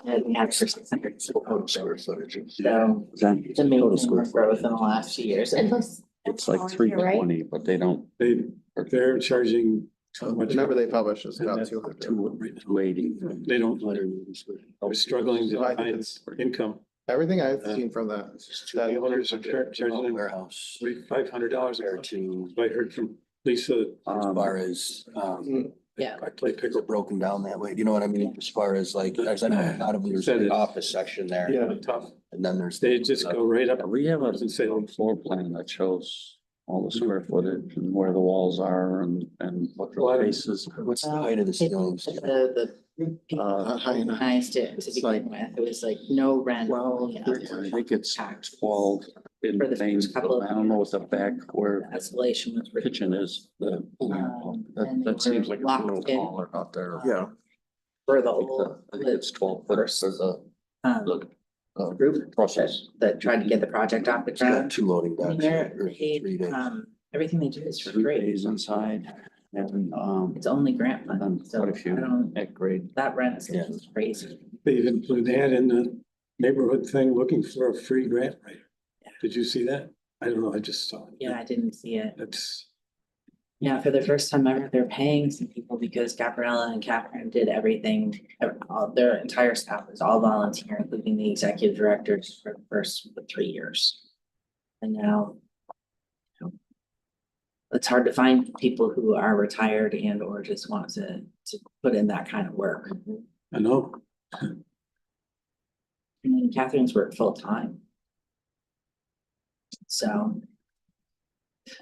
And we had for 600. Total square footage. So Then it's amazing growth in the last few years. And it's like 320, but they don't. They're charging. The number they publish is about And 200. 280. They don't, they're struggling to I think find it's- income. Everything I've seen from that. The owners are charging them Warehouse. $500 Compared to, I heard from Lisa. as far as, yeah, I play is pickle it broken down that way? You know what I mean? As far as like, as I know, a lot of them, there's Said the it. office section there. Yeah. tough. And then there's. They just go right up. We have a and say, floor plan that shows all the square footage and where the walls are and what the spaces. What's the height of the ceilings? the High enough. nice to It's begin like- with. It was like no rent. Well, you know, I think it's 12 in For the the main, first couple of I don't know what the back where the Escalation was the pretty. kitchen is. And they That seems were like a locked little in. taller out there. Yeah. For the I think whole, I think it's 12 foot for the, group process. that tried to get the project off the It's got ground. 2 loading I mean, docks. they're or paid, 3 days. everything they do is for 3 free. days inside and, It's only grant and then funded, so quite a I few don't, at grade. that rent is Yeah. crazy. They even put an ad in the neighborhood thing looking for a free grant writer. Yeah. Did you see that? I don't know, I just saw it. Yeah, I didn't see it. That's, Yeah, for the first time ever, they're paying some people because Gabriella and Catherine did everything. All their entire staff was all volunteer, including the executive directors for the first 3 years. And now, you know, it's hard to find people who are retired and or just want to put in that kind of work. I know. And then Catherine's worked full time. So.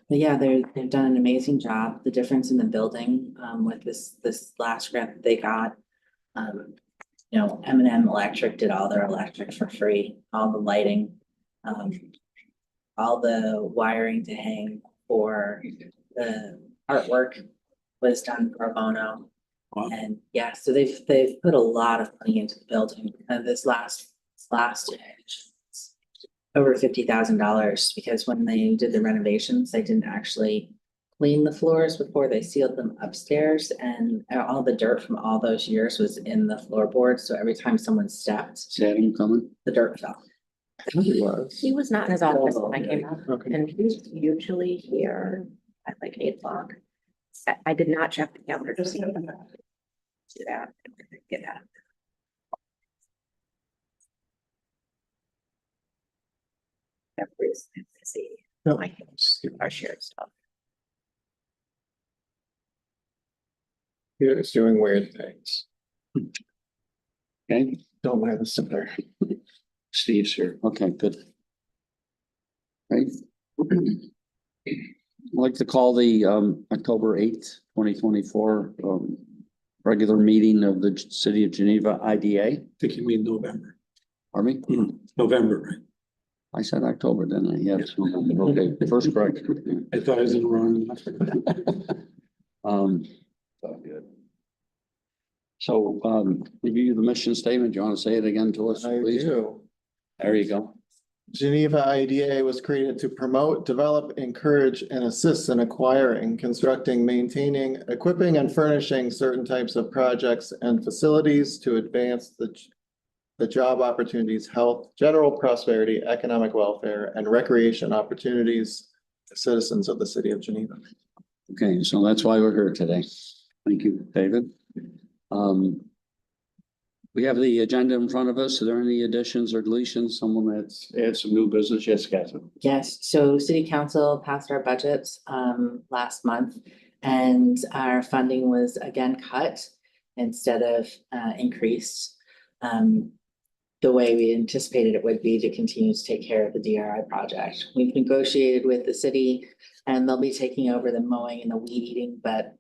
But yeah, they've done an amazing job. The difference in the building, with this last grant that they got. You know, M&M Electric did all their electric for free, all the lighting. All the wiring to hang for the artwork was done pro bono. Wow. And yeah, so they've put a lot of money into the building, this last over $50,000, because when they did the renovations, they didn't actually clean the floors before they sealed them upstairs, and all the dirt from all those years was in the floorboards, so every time someone stepped, Is that him coming? the dirt fell. He was. He was not in his office when I came up, Okay. and he's usually here at like 8 o'clock. I did not check the calendar to see. Do that, get that. Everybody's busy. No. I can our shared stuff. He was doing weird things. Okay, Don't wear the slipper. Steve's here. Okay, good. Right. I'd like to call the October 8th, 2024 regular meeting of the City of Geneva IDA. I think you mean November. Pardon me? November, right? I said October, didn't I? Yes. Okay, first correction. I thought I was in the wrong. Good. So, review the mission statement. Do you want to say it again to us, I please? do. There you go. Geneva IDA was created to promote, develop, encourage, and assist in acquiring, constructing, maintaining, equipping, and furnishing certain types of projects and facilities to advance the job opportunities, health, general prosperity, economic welfare, and recreation opportunities to citizens of the city of Geneva. Okay, so that's why we're here today. Thank you, David. We have the agenda in front of us. Are there any additions or deletions? Someone that's add some new business? Yes, Catherine. Yes, so city council passed our budgets last month, and our funding was again cut instead of increased. The way we anticipated it would be to continue to take care of the DRI project. We've negotiated with the city and they'll be taking over the mowing and the weed eating, but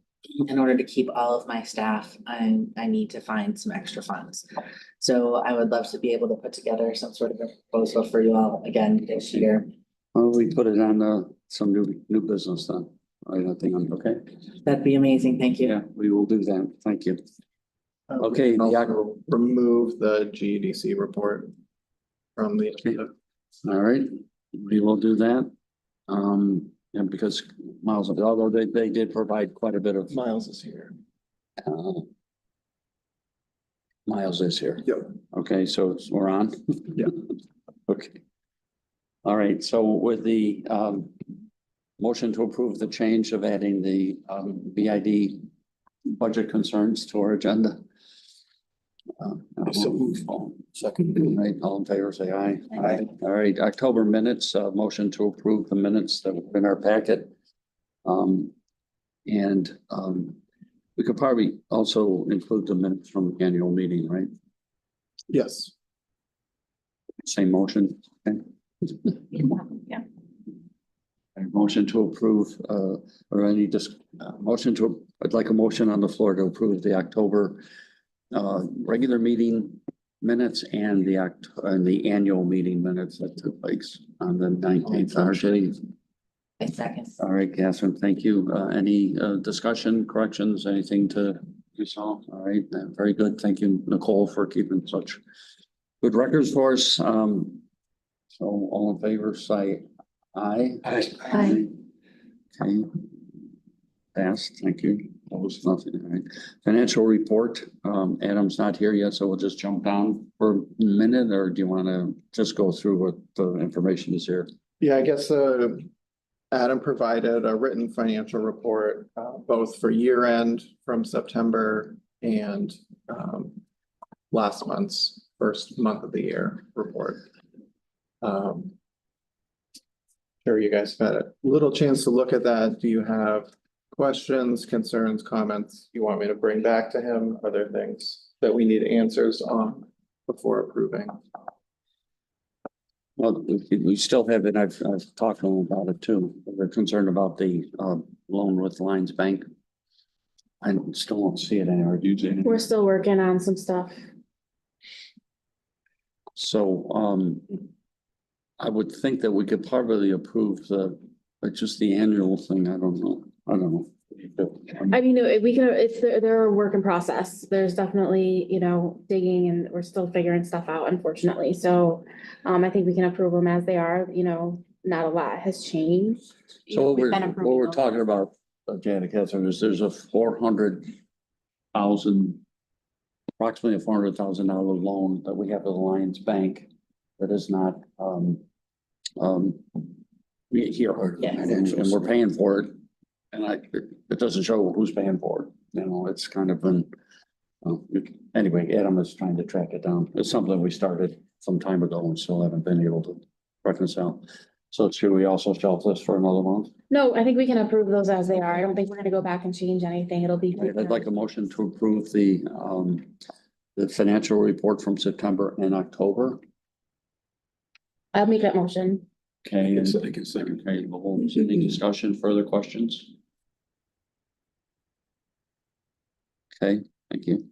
in order to keep all of my staff, I need to find some extra funds. So I would love to be able to put together some sort of a proposal for you all again this year. Well, we put it on some new business then. I think I'm okay. That'd be amazing, thank you. Yeah, we will do that. Thank you. Okay, the Also remove the GEDC report from the agenda. All right, we will do that. And because Miles, although they did provide quite a bit of Miles is here. Miles is here. Yep. Okay, so we're on? Yeah. Okay. All right, so with the motion to approve the change of adding the BID budget concerns to our agenda. So moved. Second, right, all in favor, say aye. Aye. All right, October minutes, motion to approve the minutes that were in our packet. We could probably also include the minutes from the annual meeting, right? Yes. Same motion, okay? Yeah. Motion to approve, or any motion to, I'd like a motion on the floor to approve the October regular meeting minutes and the annual meeting minutes that took place on the 19th. I second. All right, Catherine, thank you. Any discussion, corrections, anything to you saw? All right, very good. Thank you, Nicole, for keeping such good records for us. So all in favor, say aye. Aye. Okay. Passed, thank you. That was nothing, all right. Financial report, Adam's not here yet, so we'll just jump down for a minute, or do you want to just go through what the information is here? Yeah, I guess Adam provided a written financial report, both for year end from September and last month's first month of the year report. Sure, you guys have had a little chance to look at that. Do you have questions, concerns, comments you want me to bring back to him? Are there things that we need answers on before approving? Well, we still have it. I've talked to them about it too. We're concerned about the loan with Lions Bank. I still don't see it anywhere. Do you, Jane? We're still working on some stuff. So I would think that we could probably approve but just the annual thing. I don't know. I mean, we can, they're a work in process. There's definitely, digging and we're still figuring stuff out, unfortunately. So I think we can approve them as they are, not a lot has changed. So We've been what approving we're those. talking about, Janet Catherine, is there's a approximately $400,000 loan that we have with Alliance Bank that is not here. Yes. And we're paying for it. And it doesn't show who's paying for it. It's kind of been, anyway, Adam is trying to track it down. It's something we started some time ago and still haven't been able to reconcile. So should we also shelf this for another month? No, I think we can approve those as they are. I don't think we're gonna go back and change anything. It'll be. I'd like a motion to approve the financial report from September and October. I'll make that motion. Okay. Yes, I can second. Okay, well, any discussion, further questions? Okay, thank you.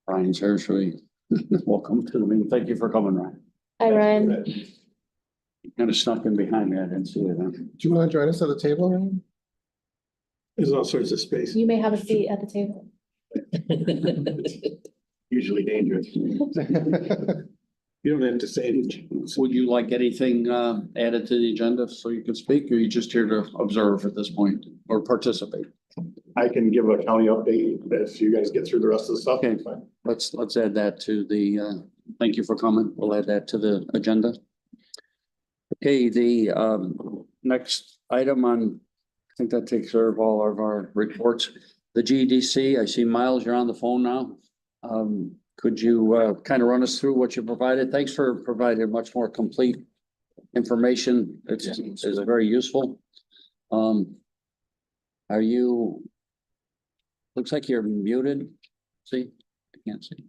Ryan's here, should we welcome to the meeting? Thank you for coming, Ryan. Hi, Ryan. You kind of snuck in behind me, I didn't see it. Huh? Do you want to join us at the table, Ryan? There's all sorts of space. You may have a seat at the table. Usually dangerous. You don't have to say anything. Would you like anything added to the agenda so you can speak, or are you just here to observe at this point or participate? I can give a county update if you guys get through the rest of the stuff. Okay. Let's add that to the, thank you for coming. We'll add that to the agenda. Okay, the next item on, I think that takes care of all of our reports. The GDC, I see Miles, you're on the phone now. Could you kind of run us through what you provided? Thanks for providing much more complete information. It's very useful. Are you, looks like you're muted. See, I can't see.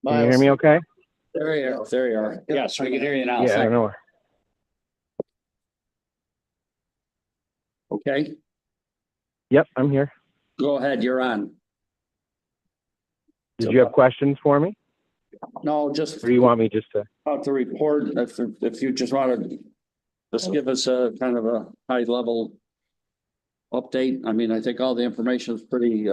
Can you hear me okay? There you are. There you are. Yes, we can hear you now. Yeah, I Thank- know. Okay, Yep, I'm here. go ahead. You're on. Did you have questions for me? No, just Or do you want me just to? about the report. If you just want to just give us a kind of a high level update. I mean, I think all the information is pretty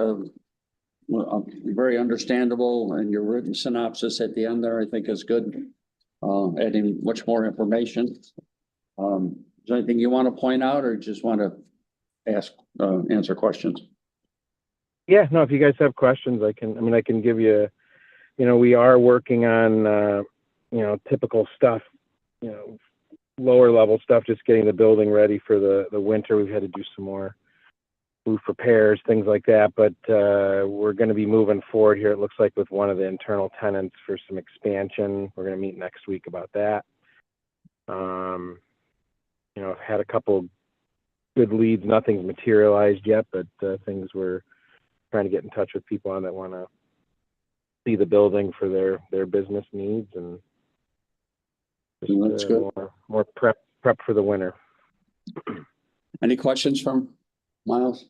very understandable, and your written synopsis at the end there, I think is good. adding much more information. Is there anything you want to point out or just want to ask, answer questions? Yeah, no, if you guys have questions, I can give you, we are working on, typical stuff, lower level stuff, just getting the building ready for the winter. We've had to do some more roof repairs, things like that, but we're going to be moving forward here, it looks like, with one of the internal tenants for some expansion. We're going to meet next week about that. I've had a couple good leads, nothing's materialized yet, but things we're trying to get in touch with people on that want to see the building for their business needs, and just, That's good. More prep for the winter. Any questions from Miles?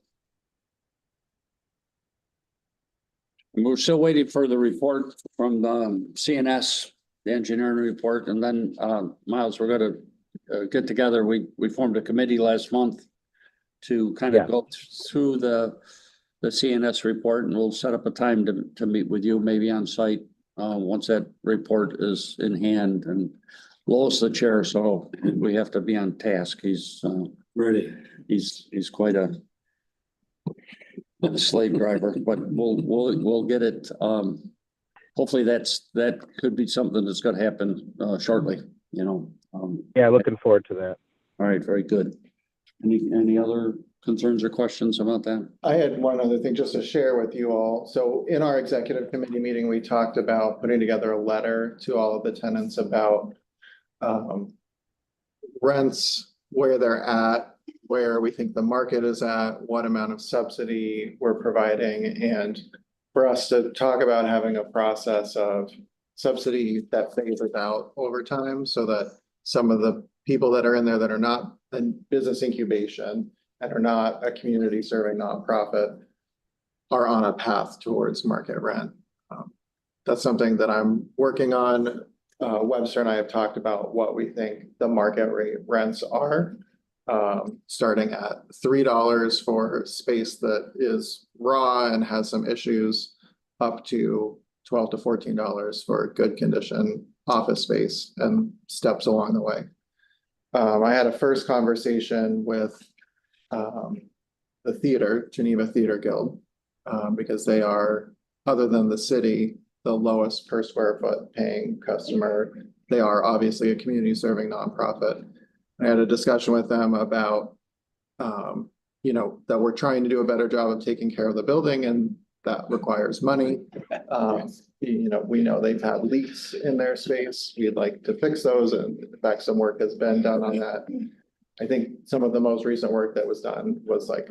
And we're still waiting for the report from the CNS, the engineering report, and then Miles, we're going to get together. We formed a committee last month to kind of go through the CNS report, and we'll set up a time to meet with you, maybe on site, once that report is in hand. And Lowell's the chair, so we have to be on task. He's Ready. He's quite a slave driver, but we'll get it. Hopefully that could be something that's going to happen shortly. Yeah, looking forward to that. All right, very good. Any other concerns or questions about that? I had one other thing just to share with you all. So in our executive committee meeting, we talked about putting together a letter to all of the tenants about rents, where they're at, where we think the market is at, what amount of subsidy we're providing, and for us to talk about having a process of subsidy that phases out over time, so that some of the people that are in there that are not in business incubation and are not a community serving nonprofit are on a path towards market rent. That's something that I'm working on. Webster and I have talked about what we think the market rate rents are, starting at $3 for space that is raw and has some issues, up to $12 to $14 for good condition office space, and steps along the way. I had a first conversation with the theater, Geneva Theater Guild, because they are, other than the city, the lowest per square foot paying customer. They are obviously a community serving nonprofit. I had a discussion with them about, that we're trying to do a better job of taking care of the building, and that requires money. We know they've had leaks in their space. We'd like to fix those, and in fact, some work has been done on that. I think some of the most recent work that was done was like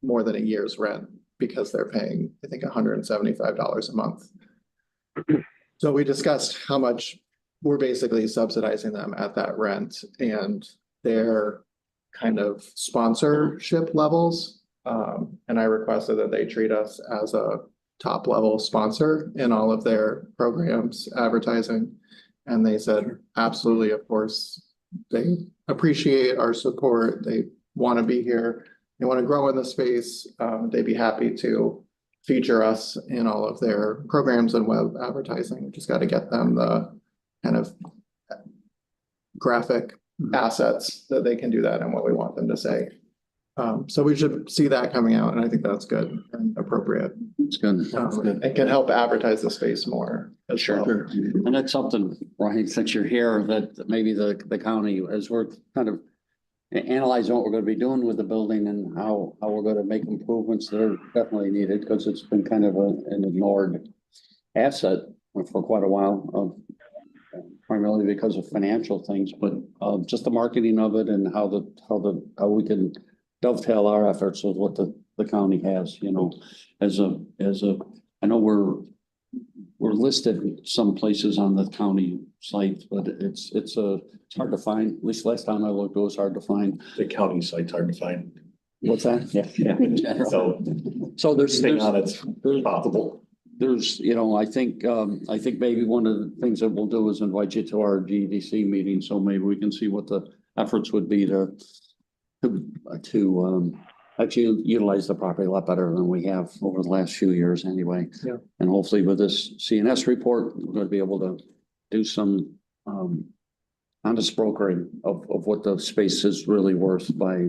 more than a year's rent, because they're paying, I think, $175 a month. So we discussed how much we're basically subsidizing them at that rent and their kind of sponsorship levels. And I requested that they treat us as a top level sponsor in all of their programs, advertising. And they said, absolutely, of course, they appreciate our support. They want to be here. They want to grow in the space. They'd be happy to feature us in all of their programs and web advertising. We just got to get them the kind of graphic assets that they can do that and what we want them to say. So we should see that coming out, and I think that's good and appropriate. It's good. It can help advertise the space more as well. Sure. And that's something, Ryan, since you're here, that maybe the county, as we're kind of analyzing what we're going to be doing with the building and how we're going to make improvements that are definitely needed, because it's been kind of an ignored asset for quite a while, primarily because of financial things, but just the marketing of it and how we can dovetail our efforts with what the county has, I know we're listed some places on the county site, but it's hard to find. At least last time I looked, it was hard to find. The county site's hard to find. What's that? Yeah. In general. So there's Possible. There's, I think maybe one of the things that we'll do is invite you to our GDC meeting, so maybe we can see what the efforts would be to actually utilize the property a lot better than we have over the last few years anyway. Yeah. And hopefully with this CNS report, we're going to be able to do some honest brokering of what the space is really worth by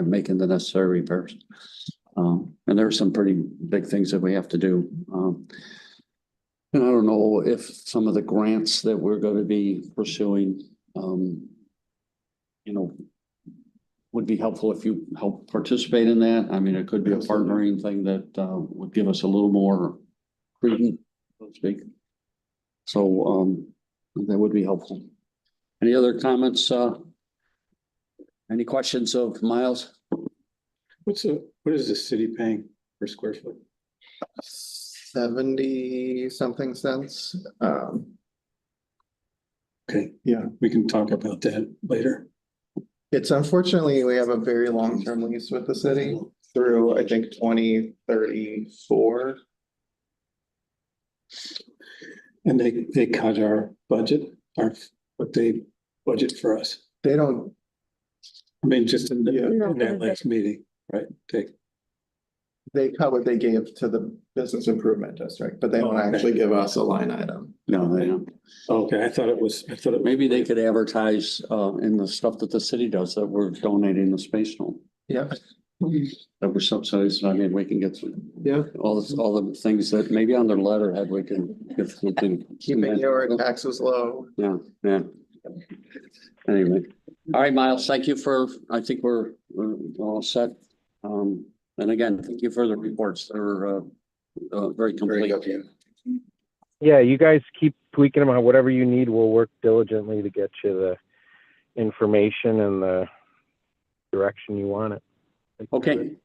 making the necessary repairs. And there are some pretty big things that we have to do. And I don't know if some of the grants that we're going to be pursuing, would be helpful if you help participate in that. I mean, it could be a partnering thing that would give us a little more freedom, so to speak. So that would be helpful. Any other comments? Any questions of Miles? What is the city paying per square foot? 70 something cents. Okay, Yeah, we can talk about that later. it's unfortunately, we have a very long-term lease with the city through, I think, 2034. And they cut our budget, what they budget for us. They don't, I mean, just in Yeah. in that last meeting, right? they cut what they gave to the business improvement district, but they don't Oh, okay. actually give us a line item. No, they don't. Okay, I thought it Maybe they could advertise in the stuff that the city does that we're donating the space to. Yeah, That we're subsidized. I mean, we can get some, yeah. all the things that maybe on their letterhead we can get something. Keeping your taxes low. Yeah, yeah. Anyway, all right, Miles, thank you I think we're all set. And again, thank you for the reports. They're very complete. Yeah, you guys keep tweaking them out. Whatever you need, we'll work diligently to get you the information and the direction you want it. Okay.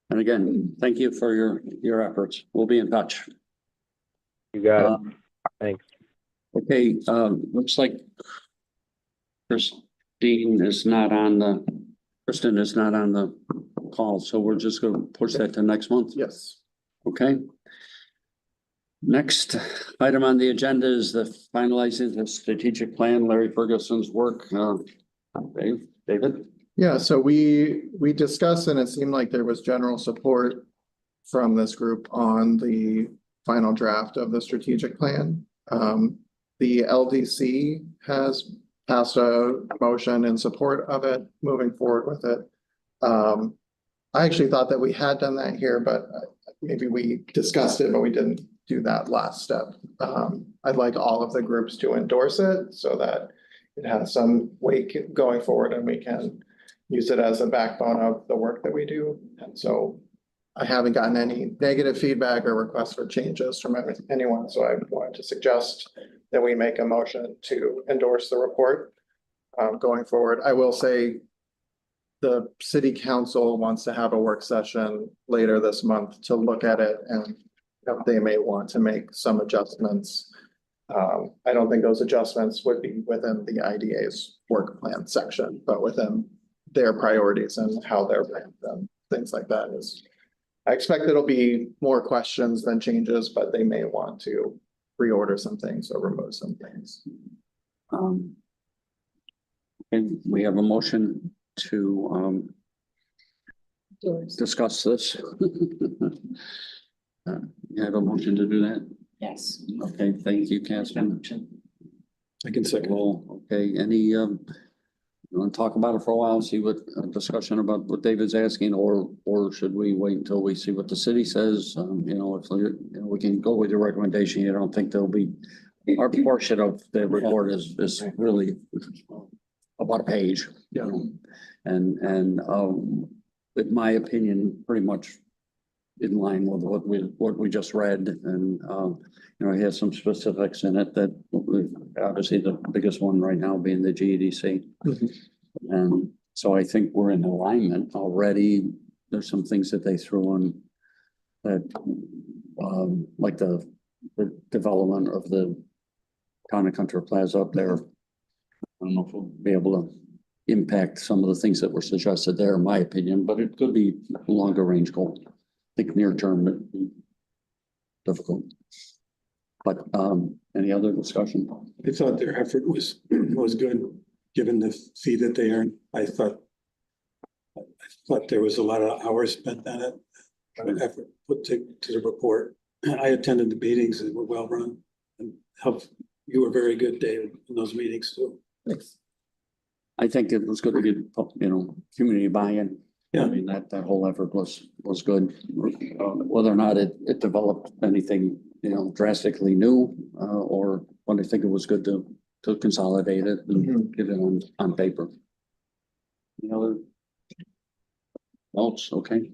And again, thank you for your efforts. We'll be in touch. You got it. Thanks. Okay, looks like Kristen is not on the call, so we're just gonna push that to next month. Yes. Okay. Next item on the agenda is the finalizing the strategic plan, Larry Ferguson's work. David? Yeah, so we discussed and it seemed like there was general support from this group on the final draft of the strategic plan. The LDC has passed a motion in support of it, moving forward with it. I actually thought that we had done that here, but maybe we discussed it, but we didn't do that last step. I'd like all of the groups to endorse it so that it has some weight going forward and we can use it as a backbone of the work that we do. And so I haven't gotten any negative feedback or requests for changes from anyone. So I wanted to suggest that we make a motion to endorse the report going forward. I will say the city council wants to have a work session later this month to look at it and they may want to make some adjustments. I don't think those adjustments would be within the IDA's work plan section, but within their priorities and how they're ranked and things like that is. I expect it'll be more questions than changes, but they may want to reorder some things or remove some things. And we have a motion to discuss this. You have a motion to do that? Yes. Okay, thank you, Catherine. I can second. Well, okay, any, you want to talk about it for a while, see what discussion about what David's asking, or should we wait until we see what the city says? If we can go with your recommendation. You don't think there'll be, our portion of the report is really about a page. Yeah. And in my opinion, pretty much in line with what we just read, and it has some specifics in it that obviously the biggest one right now being the GEDC. And so I think we're in alignment already. There's some things that they threw on that, like the development of the Town and Country Plaza up there. I don't know if we'll be able to impact some of the things that were suggested there, in my opinion, but it could be a longer range goal. I think near term it'd be difficult. But any other discussion? I thought their effort was good, given the fee that they earned. I thought there was a lot of hours spent on it, effort put to the report. I attended the meetings that were well run and helped you were very good, David, in those meetings too. I think it was good to get, community buy-in. Yeah. I mean, that whole effort was good. Whether or not it developed anything, drastically new, or what I think it was good to consolidate it and get it on paper. Any other notes? Okay.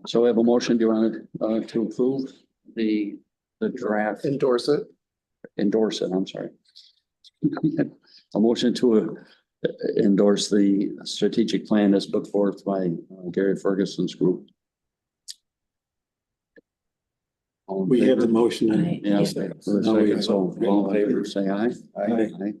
So we have a motion. Do you want to approve the draft? Endorse it. Endorse it, I'm sorry. A motion to endorse the strategic plan as put forth by Gary Ferguson's group. All in We have favor? the motion. and- Yes, for the No, we- second, so all in favor, say aye. Aye. Aye.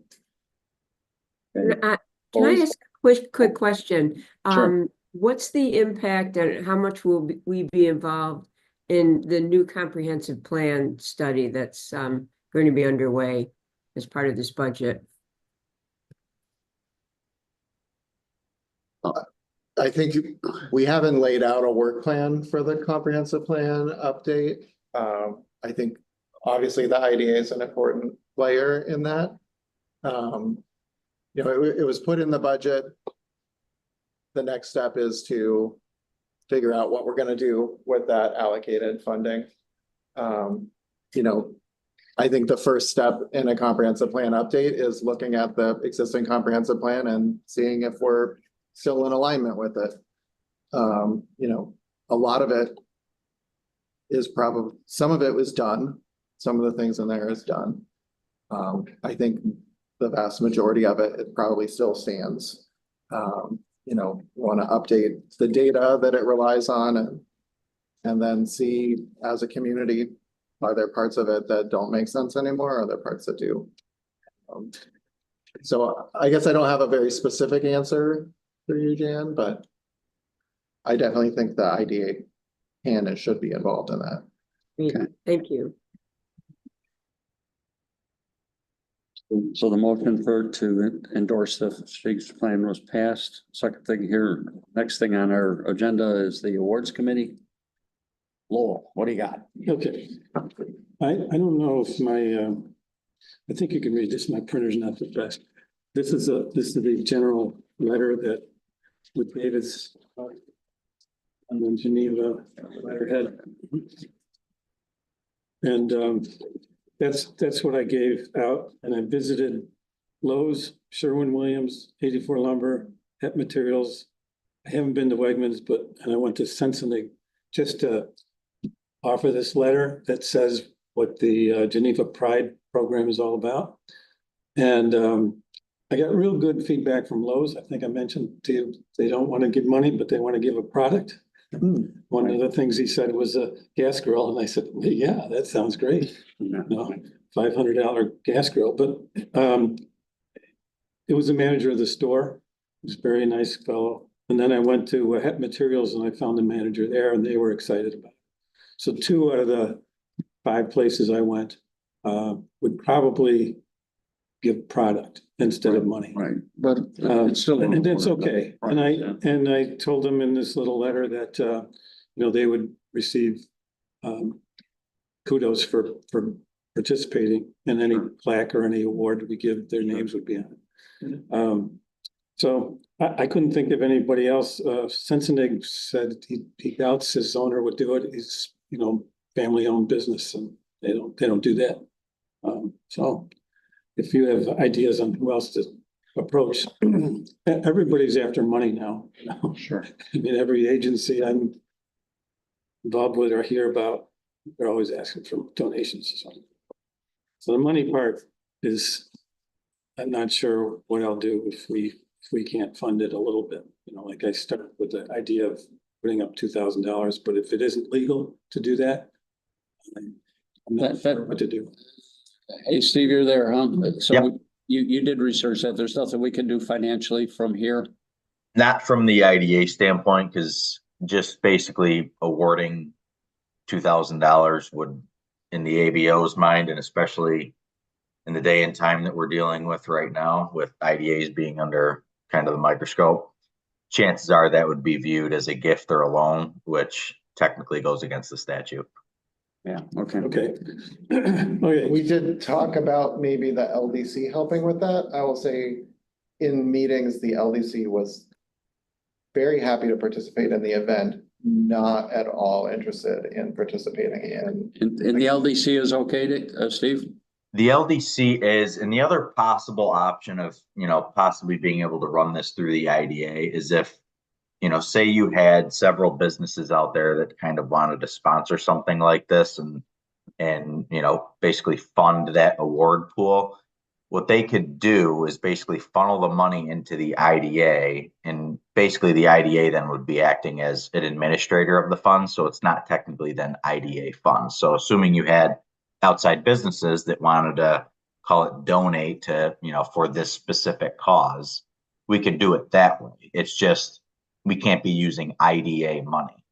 Okay. Can I ask a quick question? Sure. What's the impact and how much will we be involved in the new comprehensive plan study that's going to be underway as part of this budget? I think we haven't laid out a work plan for the comprehensive plan update. I think obviously the IDA is an important player in that. It was put in the budget. The next step is to figure out what we're gonna do with that allocated funding. I think the first step in a comprehensive plan update is looking at the existing comprehensive plan and seeing if we're still in alignment with it. A lot of it is probably, some of it was done. Some of the things in there is done. I think the vast majority of it probably still stands. Want to update the data that it relies on and then see as a community, are there parts of it that don't make sense anymore? Are there parts that do? So I guess I don't have a very specific answer for you, Jan, but I definitely think the IDA can and should be involved in that. Okay. Thank you. So the motion to endorse the strategic plan was passed. Second thing here, next thing on our agenda is the awards committee. Lowell, what do you got? Okay. I don't know if I think you can read this. My printer's not the best. This is the general letter that with David's and then Geneva letterhead. And that's what I gave out. And I visited Lowe's, Sherwin-Williams, 84 Lumber, Het Materials. I haven't been to Wegmans, and I went to Sensenig just to offer this letter that says what the Geneva Pride program is all about. And I got real good feedback from Lowe's. I think I mentioned to you, they don't want to give money, but they want to give a product. One of the things he said was a gas grill. And I said, well, yeah, that sounds great. No, $500 gas grill, but it was the manager of the store. He was a very nice fellow. And then I went to Het Materials and I found the manager there and they were excited about it. So 2 out of the 5 places I went would probably give product instead of money. Right, but it's still. And that's okay. Right, And I told them in this little letter that, they would receive kudos for participating in any plaque or any award we give, their names would be on it. So I couldn't think of anybody else. Sensenig said he doubts his owner would do it. He's, family-owned business and they don't do that. So if you have ideas on who else to approach, everybody's after money now. Sure. I mean, every agency I'm involved with or hear about, they're always asking for donations or something. So the money part is, I'm not sure what I'll do if we can't fund it a little bit. Like I started with the idea of putting up $2,000, but if it isn't legal to do that, I'm not sure what to do. Hey, Steve, you're there, huh? So Yep. you did research that. There's nothing we can do financially from here. Not from the IDA standpoint, because just basically awarding $2,000 would, in the ABO's mind, and especially in the day and time that we're dealing with right now, with IDAs being under kind of the microscope, chances are that would be viewed as a gift or a loan, which technically goes against the statute. Yeah, okay. Okay. Okay, We did talk about maybe the LDC helping with that. I will say in meetings, the LDC was very happy to participate in the event, not at all interested in participating in. And the LDC is okay to, Steve? The LDC is, and the other possible option of, possibly being able to run this through the IDA is if, say you had several businesses out there that kind of wanted to sponsor something like this and, basically fund that award pool. What they could do is basically funnel the money into the IDA, and basically the IDA then would be acting as an administrator of the fund. So it's not technically then IDA funds. So assuming you had outside businesses that wanted to call it donate to, for this specific cause, we could do it that way. It's just, we can't be using IDA money.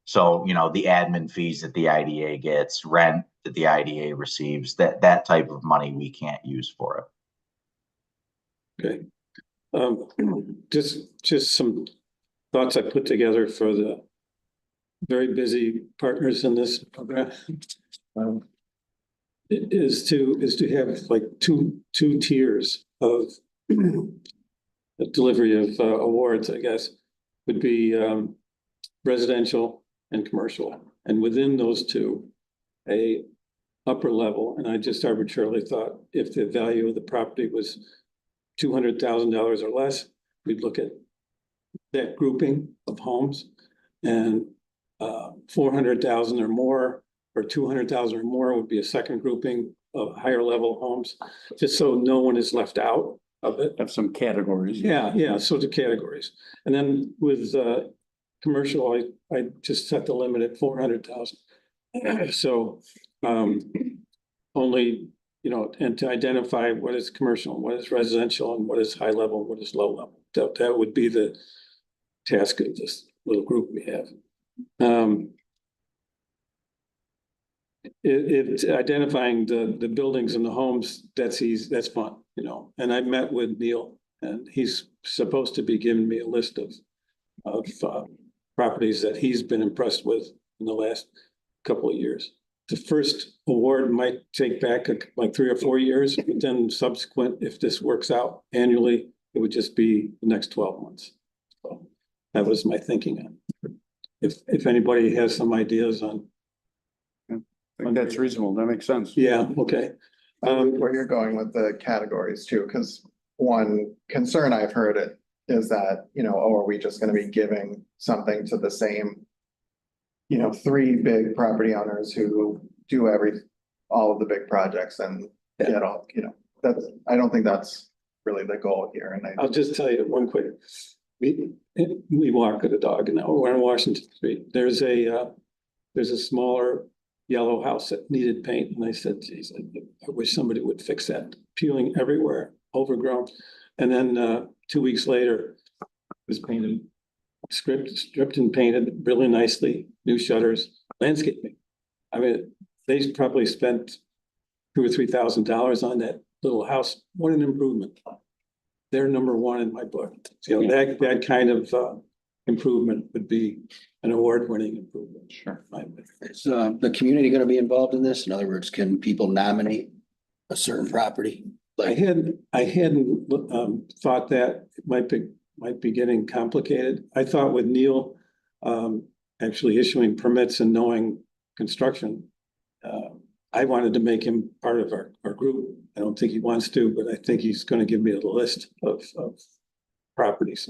So, the admin fees that the IDA gets, rent that the IDA receives, that type of money we can't use for it. okay. Just some thoughts I put together for the very busy partners in this program. Is to have like two tiers of the delivery of awards, I guess, would be residential and commercial. And within those two, a upper level, and I just arbitrarily thought if the value of the property was $200,000 or less, we'd look at that grouping of homes, and 400,000 or more, or 200,000 or more would be a second grouping of higher level homes, just so no one is left out of it. Have some categories. Yeah, so the categories. And then with commercial, I just set the limit at 400,000. So only, and to identify what is commercial, what is residential, and what is high level, what is low level. That would be the task of this little group we have. It's identifying the buildings and the homes, that's easy, that's fun, and I met with Neil, and he's supposed to be giving me a list of properties that he's been impressed with in the last couple of years. The first award might take back like 3 or 4 years, but then subsequent, if this works out annually, it would just be the next 12 months. So that was my thinking on it. If anybody has some ideas on. I think that's reasonable. That makes sense. Yeah, okay. Where you're going with the categories too, because one concern I've heard it is that, are we just gonna be giving something to the same, 3 big property owners who do all of the big projects and get all, I don't think that's really the goal here. And I'll just tell you one quick. We walk with a dog now. We're on Washington Street. There's a smaller yellow house that needed paint, and I said, geez, I wish somebody would fix that. Peeling everywhere, overgrown. And then 2 weeks later, it was painted, stripped and painted really nicely, new shutters, landscaping. I mean, they probably spent $2,000 or $3,000 on that little house. What an improvement. They're number one in my book. That kind of improvement would be an award-winning improvement. Sure. Is the community going to be involved in this? In other words, can people nominate a certain property? I hadn't thought that it might be getting complicated. I thought with Neil actually issuing permits and knowing construction, I wanted to make him part of our group. I don't think he wants to, but I think he's going to give me a list of properties.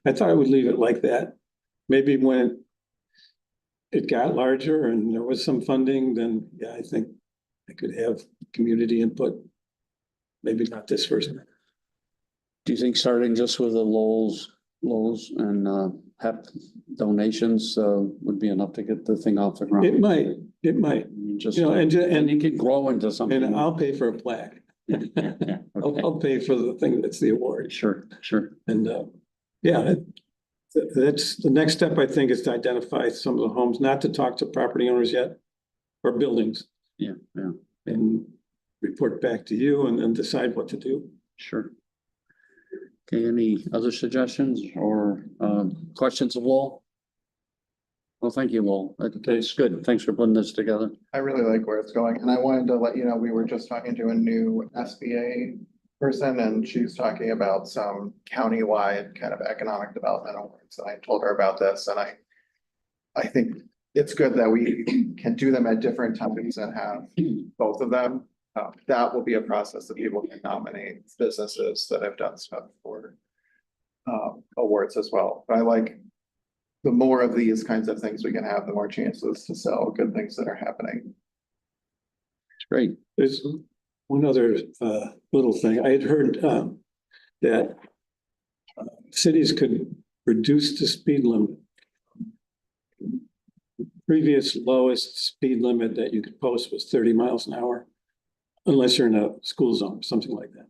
I thought I would leave it like that. Maybe when it got larger and there was some funding, then yeah, I think I could have community input. Maybe not this first. Do you think starting just with the Lowe's and HEP donations would be enough to get the thing off the ground? It might. Just, and you could grow into something. And I'll pay for a plaque. Okay. I'll pay for the thing that's the award. Sure. And yeah, that's the next step, I think, is to identify some of the homes, not to talk to property owners yet, or buildings. Yeah. And report back to you and then decide what to do. Sure. Okay, any other suggestions or questions of Lowell? Well, thank you all. It's good. Thanks for putting this together. I really like where it's going, and I wanted to let you know, we were just talking to a new SBA person, and she's talking about some countywide kind of economic development awards, and I told her about this, and I think it's good that we can do them at different times and have both of them. That will be a process that people can nominate businesses that have done stuff for awards as well. But I like the more of these kinds of things we can have, the more chances to sell good things that are happening. It's great. There's one other little thing. I had heard that cities could reduce the speed limit. Previous lowest speed limit that you could post was 30 miles an hour, unless you're in a school zone, something like that.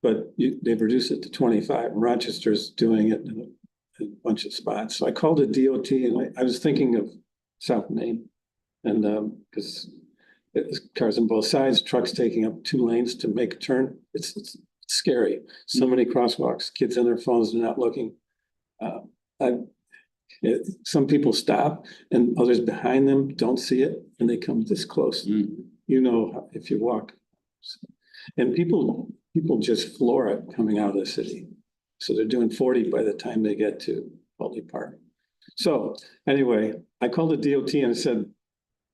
But they've reduced it to 25. Rochester's doing it in a bunch of spots. So I called it DOT, and I was thinking of South Main, and because it's cars on both sides, trucks taking up 2 lanes to make a turn. It's scary. So many crosswalks, kids on their phones, they're not looking. Some people stop and others behind them don't see it and they come this close. You know, if you walk. And people just floor it coming out of the city. So they're doing 40 by the time they get to Public Park. So anyway, I called the DOT and said,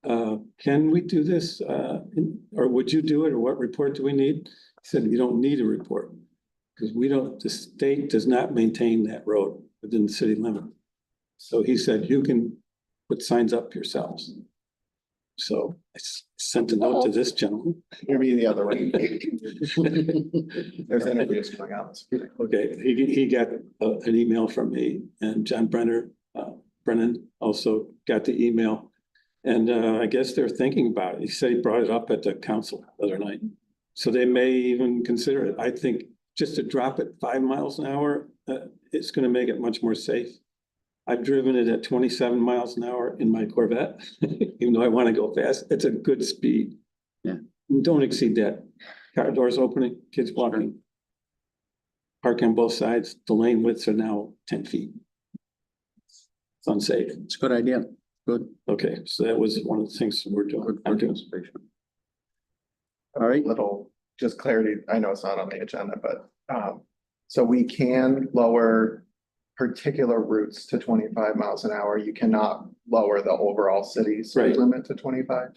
can we do this? Or would you do it? Or what report do we need? He said, you don't need a report because the state does not maintain that road within the city limit. So he said, you can put signs up yourselves. So I sent a note to this gentleman. Maybe the other way. There's interviews going on. Okay, he got an email from me, and John Brennan also got the email. And I guess they're thinking about it. He said he brought it up at the council the other night. So they may even consider it. I think just to drop it 5 miles an hour, it's going to make it much more safe. I've driven it at 27 miles an hour in my Corvette, even though I want to go fast. It's a good speed. Yeah. Don't exceed that. Car doors opening, kids walking. Park on both sides. The lane widths are now 10 feet. It's unsafe. It's a good idea. Good. Okay, so that was one of the things we're doing. Good I'm doing. participation. All right. Little, just clarity, I know it's not on the agenda, but, so we can lower particular routes to 25 miles an hour. You cannot lower the overall city speed Right. limit to 25.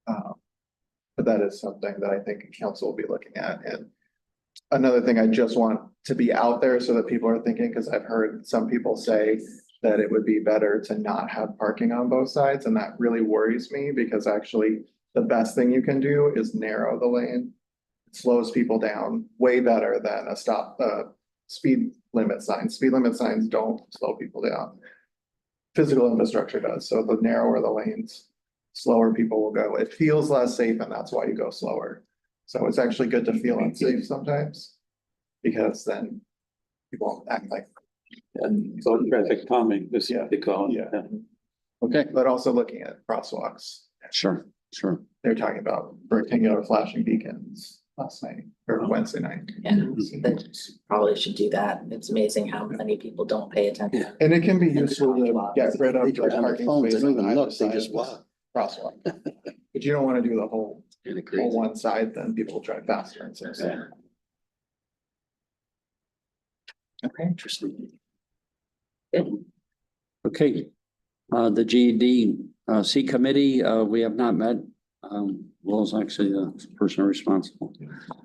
But that is something that I think council will be looking at. And another thing I just want to be out there so that people are thinking, because I've heard some people say that it would be better to not have parking on both sides. And that really worries me because actually the best thing you can do is narrow the lane. It slows people down way better than a speed limit signs. Speed limit signs don't slow people down. Physical infrastructure does. So the narrower the lanes, slower people will go. It feels less safe and that's why you go slower. So it's actually good to feel unsafe sometimes because then you won't act like. So traffic calming, this Yeah. they call it. Yeah. Okay. But also looking at crosswalks. Sure. They're talking about rectangular flashing beacons last night or Wednesday night. Yeah, they probably should do that. It's amazing how many people don't pay attention. And it can be useful to get rid of They the do it on their parking phones, they space don't on even either look, they side just of walk. the crosswalk. But you don't want to do the whole Kinda crazy. one side, then people drive faster and so. Okay, interesting. Okay. The GED committee, we have not met. Will's actually the person responsible.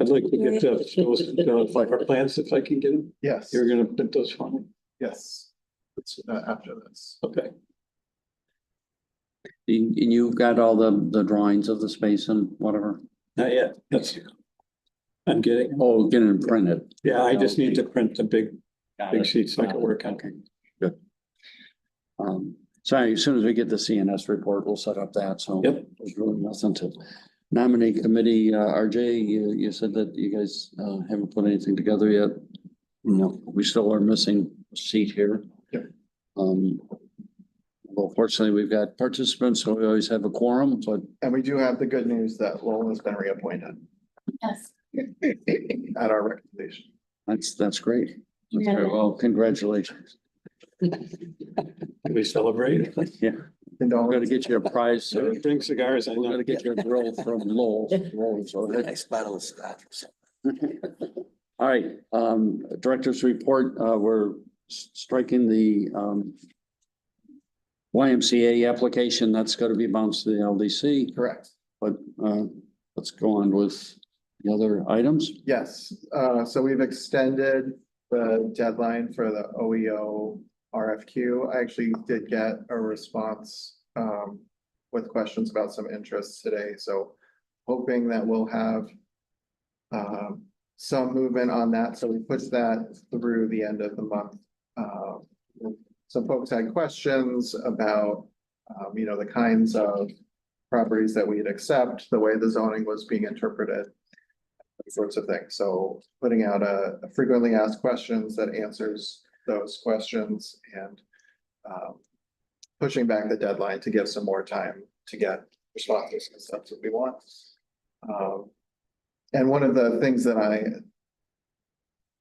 I'd like to get those our plans if I can get them. Yes, You're gonna print those for me? yes. It's after this. Okay. And you've got all the drawings of the space and whatever. Not yet. I'm getting, Oh, getting it printed. yeah, I just need to print the big Got big it. sheets so I can work on it. Okay, good. So as soon as we get the CNS report, we'll set up that, so. Yep. There's really nothing to nominate committee. RJ, you said that you guys haven't put anything together yet. No, we still are missing a seat here. Yep. Well, fortunately, we've got participants, so we always have a quorum, but And we do have the good news that Lowell has been reappointed Yes. at our recommendation. that's great. That's very well, congratulations. We celebrate. Yeah, I'm gonna get you a prize, sir. Drink cigars, I I'm know. gonna get you a grill from Lowell's. All right. Nice bottle of scotch or something. All right, director's report, we're striking the, YMCA application, that's gonna be bounced to the LDC, Correct. but, let's go on with the other items. Yes, so we've extended the deadline for the OEO RFQ. I actually did get a response with questions about some interests today, so hoping that we'll have some movement on that, so we pushed that through the end of the month. Some folks had questions about, the kinds of properties that we'd accept, the way the zoning was being interpreted, sorts of things. So putting out a frequently asked questions that answers those questions and pushing back the deadline to give some more time to get responses, because that's what we want. And one of the things that I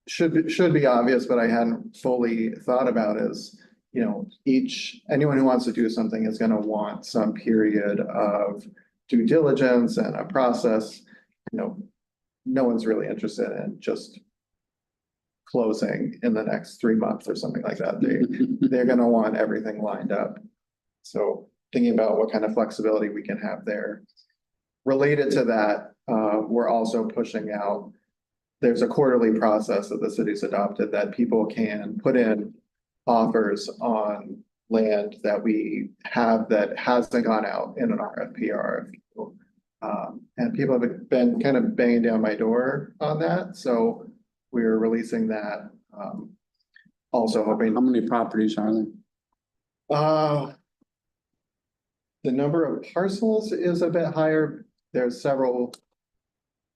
should be obvious, but I hadn't fully thought about is, anyone who wants to do something is gonna want some period of due diligence and a process. No one's really interested in just closing in the next 3 months or something like that. They're gonna want everything lined up. So thinking about what kind of flexibility we can have there. Related to that, we're also pushing out, there's a quarterly process that the city's adopted that people can put in offers on land that we have that hasn't gone out in an RFP or RFQ. And people have been kind of banging down my door on that, so we're releasing that. Also hoping. How many properties are there? The number of parcels is a bit higher. There's several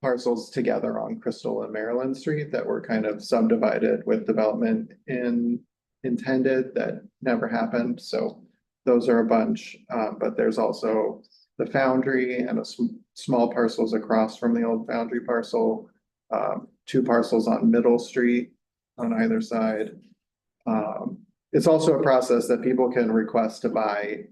parcels together on Crystal and Maryland Street that were kind of subdivided with development intended that never happened. So those are a bunch, but there's also the Foundry and small parcels across from the old Foundry parcel. 2 parcels on Middle Street on either side. It's also a process that people can request to buy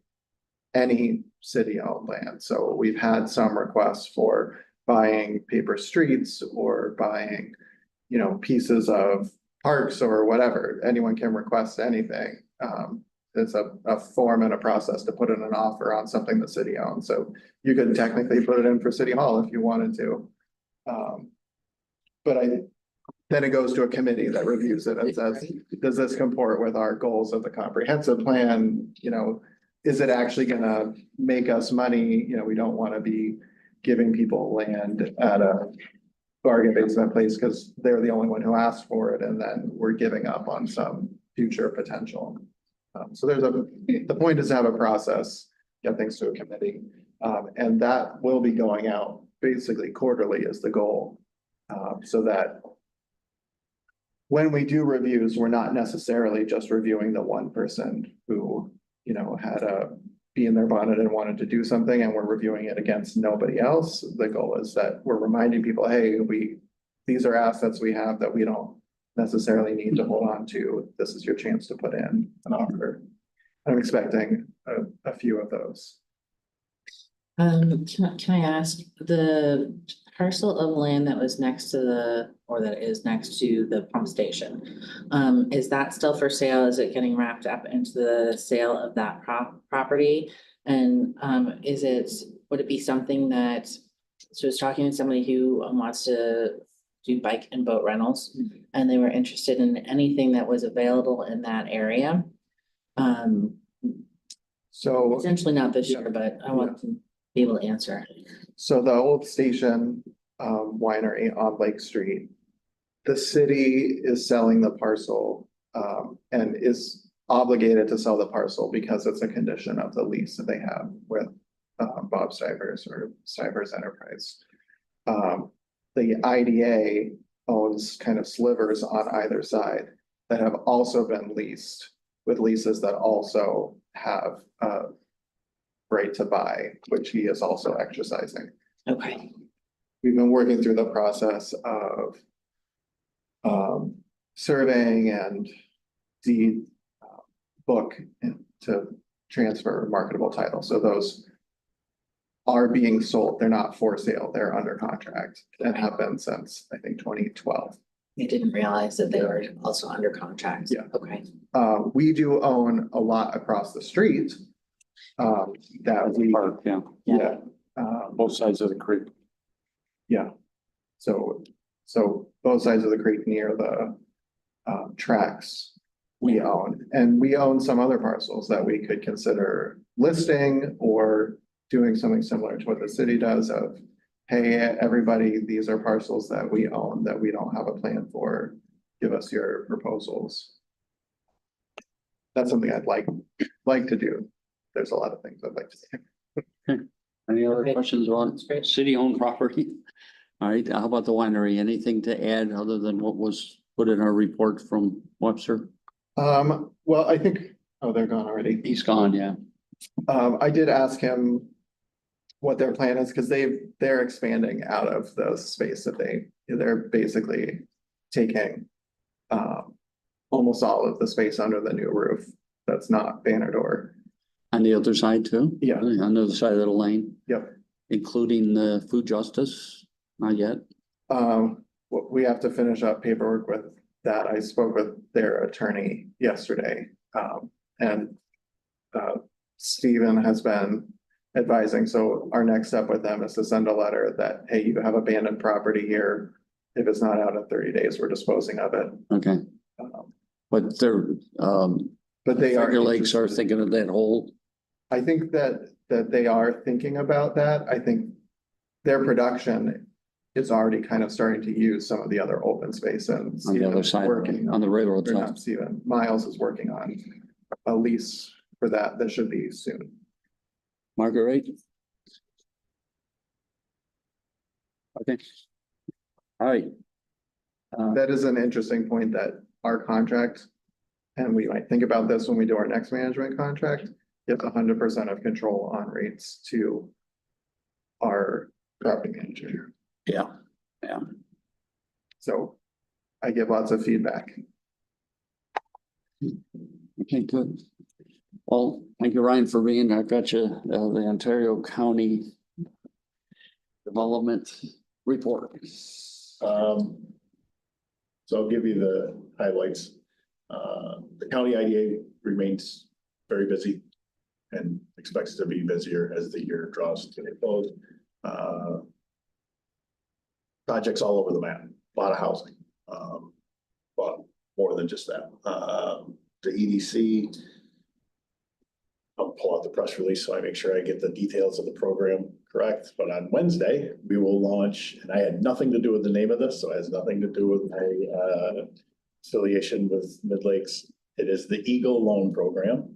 any city-owned land. So we've had some requests for buying paper streets or buying, pieces of parks or whatever. Anyone can request anything. It's a form and a process to put in an offer on something the city owns. So you could technically put it in for City Hall if you wanted to. But then it goes to a committee that reviews it and says, does this comport with our goals of the comprehensive plan? Is it actually gonna make us money? We don't want to be giving people land at a bargain basement place because they're the only one who asked for it, and then we're giving up on some future potential. So the point is to have a process, get things to a committee, and that will be going out basically quarterly is the goal. So that when we do reviews, we're not necessarily just reviewing the one person who, had a bee in their bonnet and wanted to do something, and we're reviewing it against nobody else. The goal is that we're reminding people, hey, these are assets we have that we don't necessarily need to hold on to. This is your chance to put in an offer. I'm expecting a few of those. Can I ask, the parcel of land that was next to that is next to the pump station, is that still for sale? Is it getting wrapped up into the sale of that property? And would it be something that, so I was talking to somebody who wants to do bike and boat rentals, and they were interested in anything that was available in that area. So Essentially not this year, but I want to be able to answer. So the old station winery on Lake Street, the city is selling the parcel and is obligated to sell the parcel because it's a condition of the lease that they have with Bob Stivers or Stivers Enterprise. The IDA owns kind of slivers on either side that have also been leased with leases that also have right to buy, which he is also exercising. Okay. We've been working through the process of surveying and deed book to transfer marketable title. So those are being sold. They're not for sale. They're under contract and have been since, I think, 2012. I didn't realize that they were also under contract. Yeah. Okay. We do own a lot across the street. That we, Park, yeah, yeah. Both sides of the creek. Yeah. So both sides of the creek near the tracks we own, and we own some other parcels that we could consider listing or doing something similar to what the city does of, hey, everybody, these are parcels that we own that we don't have a plan for. Give us your proposals. That's something I'd like to do. There's a lot of things I'd like to do. any other Okay. questions on That's great. city-owned property? All right, how about the winery? Anything to add other than what was put in our report from Webster? Well, I think, oh, they're gone already. He's gone, yeah. I did ask him what their plan is, because they're expanding out of the space that they're basically taking almost all of the space under the new roof that's not banner door. On the other side too? Yeah. On the other side of the lane, Yep. including the food justice? Not yet? We have to finish up paperwork with that. I spoke with their attorney yesterday. And Stephen has been advising, so our next step with them is to send a letter that, hey, you have abandoned property here. If it's not out in 30 days, we're disposing of it. Okay, but they're, But they are. Finger Lakes are thinking of that whole, I think that they are thinking about that. I think their production is already kind of starting to use some of the other open space, and on the other Stephen's side, working on the railroad or side. not Stephen, Miles is working on a lease for that. That should be soon. Marguerite? Okay. All right. That is an interesting point, that our contract, and we might think about this when we do our next management contract, gives 100% of control on rates to our property manager. Yeah, yeah. So I give lots of feedback. Okay, good. Well, thank you, Ryan, for being there. I've got you, the Ontario County Development Report. So I'll give you the highlights. The county IDA remains very busy and expects to be busier as the year draws to a close. Projects all over the map, a lot of housing, but more than just that. The EDC, I'll pull out the press release so I make sure I get the details of the program correct. But on Wednesday, we will launch, and I had nothing to do with the name of this, so it has nothing to do with my affiliation with Mid Lakes. It is the Eagle Loan Program.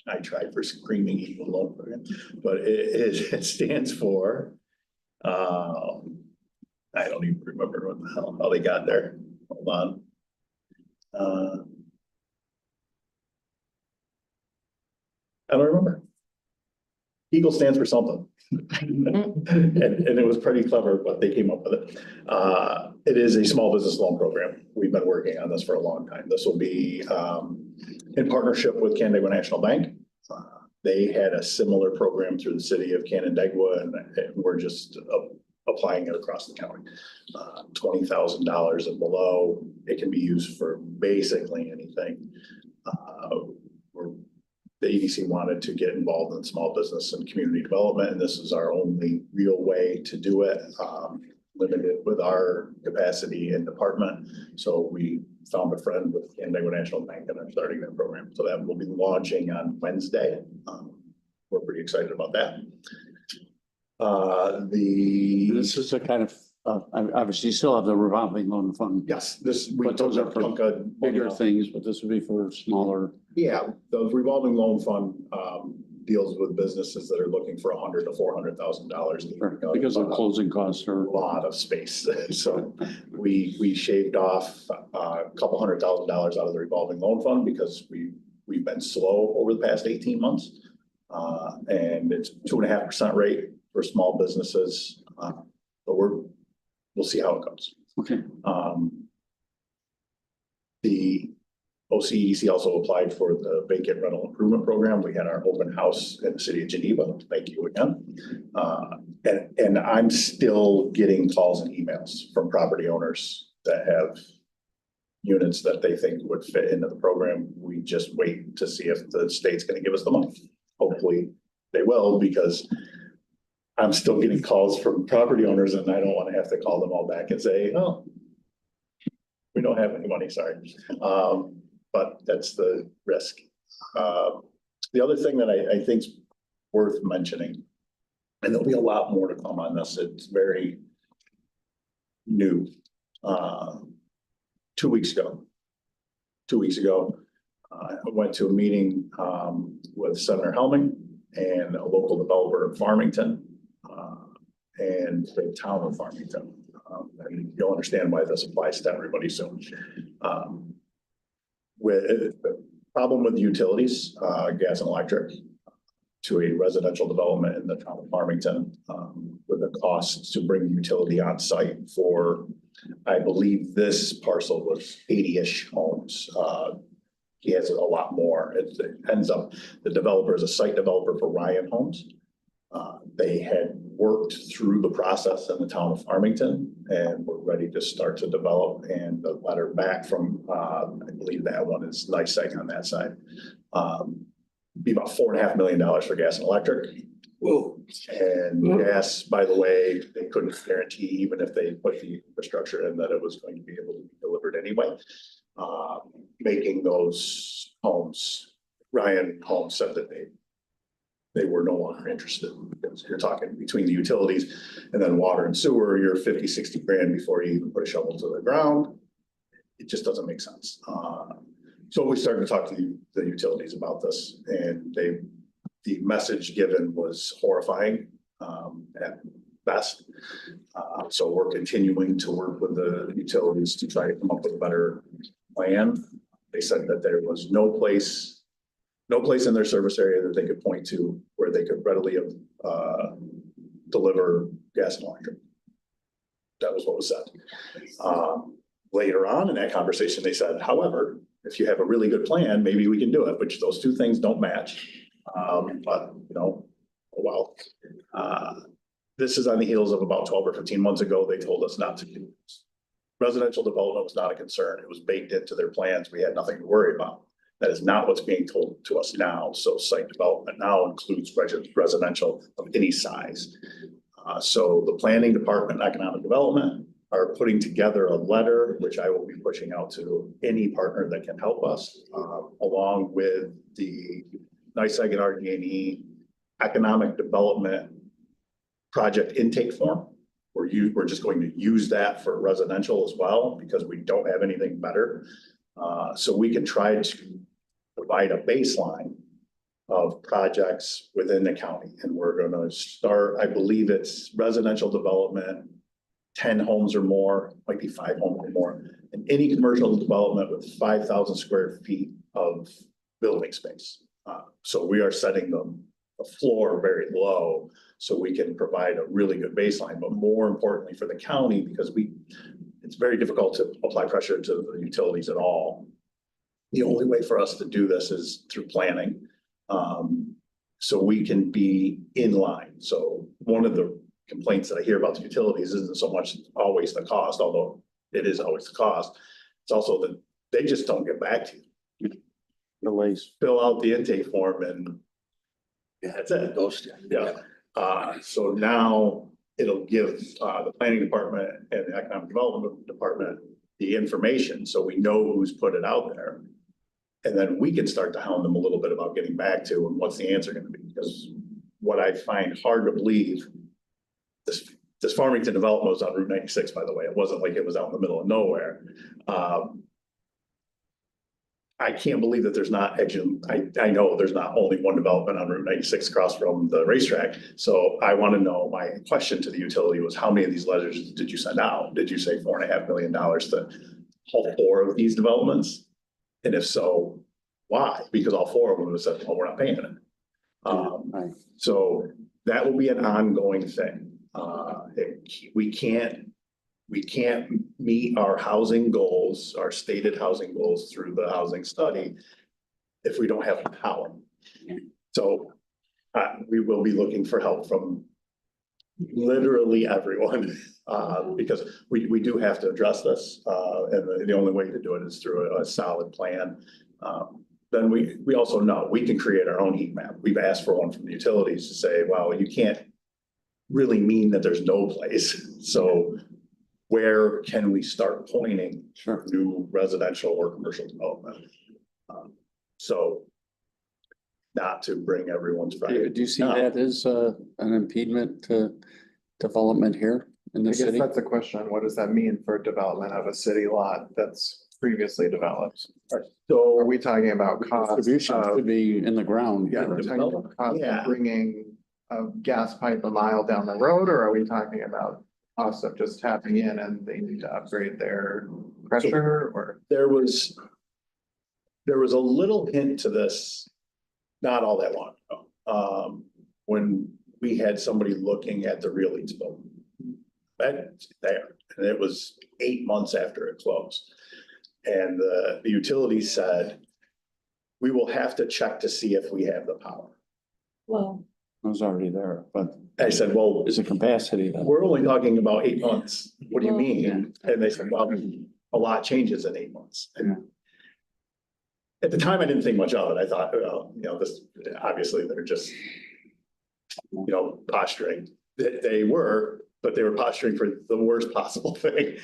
I tried for Screaming Eagle Loan Program, but it stands for, I don't even remember what the hell, how they got there. Hold on. I don't remember. Eagle stands for something. And it was pretty clever, but they came up with it. It is a small business loan program. We've been working on this for a long time. This will be in partnership with Canandaigua National Bank. They had a similar program through the city of Canandaigua, and we're just applying it across the county. $20,000 and below. It can be used for basically anything. The EDC wanted to get involved in small business and community development, and this is our only real way to do it, limited with our capacity and department. So we found a friend with Canandaigua National Bank and are starting that program. So that will be launching on Wednesday. We're pretty excited about that. This is a kind of, obviously you still have the revolving loan fund. Yes, But those are for bigger things, but this would be for smaller. Yeah, the revolving loan fund deals with businesses that are looking for $100,000 to $400,000. Because of closing costs A or. lot of space. So we shaved off a couple $100,000 out of the revolving loan fund because we've been slow over the past 18 months. And it's 2.5% rate for small businesses. But we'll see how it goes. Okay. OCEDC also applied for the vacant rental improvement program. We had our open house in the city of Geneva. Thank you again. And I'm still getting calls and emails from property owners that have units that they think would fit into the program. We just wait to see if the state's gonna give us the money. Hopefully they will, because I'm still getting calls from property owners and I don't want to have to call them all back and say, oh, we don't have any money, sorry. But that's the risk. The other thing that I think is worth mentioning, and there'll be a lot more to come on this, it's very new. 2 weeks ago, I went to a meeting with Senator Helming and a local developer in Farmington and the town of Farmington. And you'll understand why this applies to everybody soon. With problem with utilities, gas and electric, to a residential development in the town of Farmington, with the cost to bring utility on site for, I believe this parcel was 80-ish homes. He has a lot more. It ends up, the developer is a site developer for Ryan Homes. They had worked through the process in the town of Farmington and were ready to start to develop, and the letter back from, I believe that one is NYSEG on that side. Be about $4.5 million for gas and electric. Whoa. And gas, by the way, they couldn't guarantee, even if they put the infrastructure in, that it was going to be able to be delivered anyway. Making those homes, Ryan Homes said that they were no longer interested, because you're talking between the utilities and then water and sewer, you're 50, 60 grand before you even put a shovel to the ground. It just doesn't make sense. So we started to talk to the utilities about this, and the message given was horrifying at best. So we're continuing to work with the utilities to try to come up with a better plan. They said that there was no place in their service area that they could point to where they could readily deliver gas and electric. That was what was said. Later on in that conversation, they said, however, if you have a really good plan, maybe we can do it, which those two things don't match. But you know, well, this is on the heels of about 12 or 15 months ago, they told us not to do this. Residential development was not a concern. It was baked into their plans. We had nothing to worry about. That is not what's being told to us now. So site development now includes residential of any size. So the planning department and economic development are putting together a letter, which I will be pushing out to any partner that can help us, along with the NYSEG and RD&E economic development project intake form. We're just going to use that for residential as well, because we don't have anything better. So we can try to provide a baseline of projects within the county. And we're going to start, I believe it's residential development, 10 homes or more, might be 5 homes or more, and any commercial development with 5,000 square feet of building space. So we are setting the floor very low so we can provide a really good baseline, but more importantly for the county, because it's very difficult to apply pressure to the utilities at all. The only way for us to do this is through planning. So we can be in line. So one of the complaints that I hear about the utilities isn't so much always the cost, although it is always the cost. It's also that they just don't get back to you. Delays. Fill out the intake form and that's it. Yeah. So now it'll give the planning department and the economic development department the information, so we know who's put it out there. And then we can start to hound them a little bit about getting back to and what's the answer going to be. Because what I find hard to believe, this Farmington development was on Route 96, by the way. It wasn't like it was out in the middle of nowhere. I can't believe that there's not, actually, I know there's not only one development on Route 96 across from the racetrack. So I want to know, my question to the utility was, how many of these letters did you send out? Did you say $4.5 million to all 4 of these developments? And if so, why? Because all 4 of them have said, well, we're not paying it. So that will be an ongoing thing. We can't we can't meet our housing goals, our stated housing goals through the housing study if we don't have power. So we will be looking for help from literally everyone, because we do have to address this. And the only way to do it is through a solid plan. Then we also know we can create our own heat map. We've asked for one from the utilities to say, well, you can't really mean that there's no place. So where can we start pointing Sure. new residential or commercial development? So not to bring everyone's. Do you see that as an impediment to development here in the I guess city? that's a question. What does that mean for development of a city lot that's previously developed? So Are we talking about cost Distribution of, should be in the ground. yeah, we're talking about cost Yeah. of bringing a gas pipe a mile down the road, or are we talking about cost of just tapping in and they need to upgrade their pressure or? there was a little hint to this, not all that long ago, when we had somebody looking at the real Eats building. That's there, and it was 8 months after it closed. And the utility said, we will have to check to see if we have the power. Well, It was already there, but I said, well, is it capacity then? we're only talking about 8 months. What do you mean? And they said, well, a lot changes in 8 months. And at the time, I didn't think much of it. I thought, well, this, obviously, they're just, posturing. They were, but they were posturing for the worst possible thing.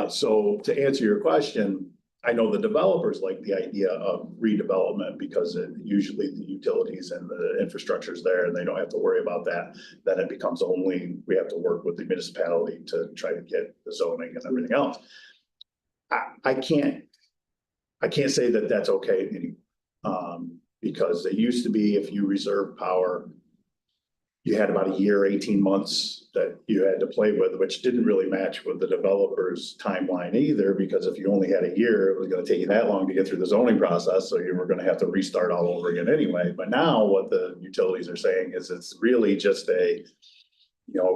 So to answer your question, I know the developers like the idea of redevelopment because usually the utilities and the infrastructure is there and they don't have to worry about that. Then it becomes only, we have to work with the municipality to try to get the zoning and everything else. I can't say that that's okay anymore. Because it used to be if you reserve power, you had about a year, 18 months that you had to play with, which didn't really match with the developer's timeline either, because if you only had a year, it was going to take you that long to get through the zoning process. So you were going to have to restart all over again anyway. But now what the utilities are saying is it's really just a,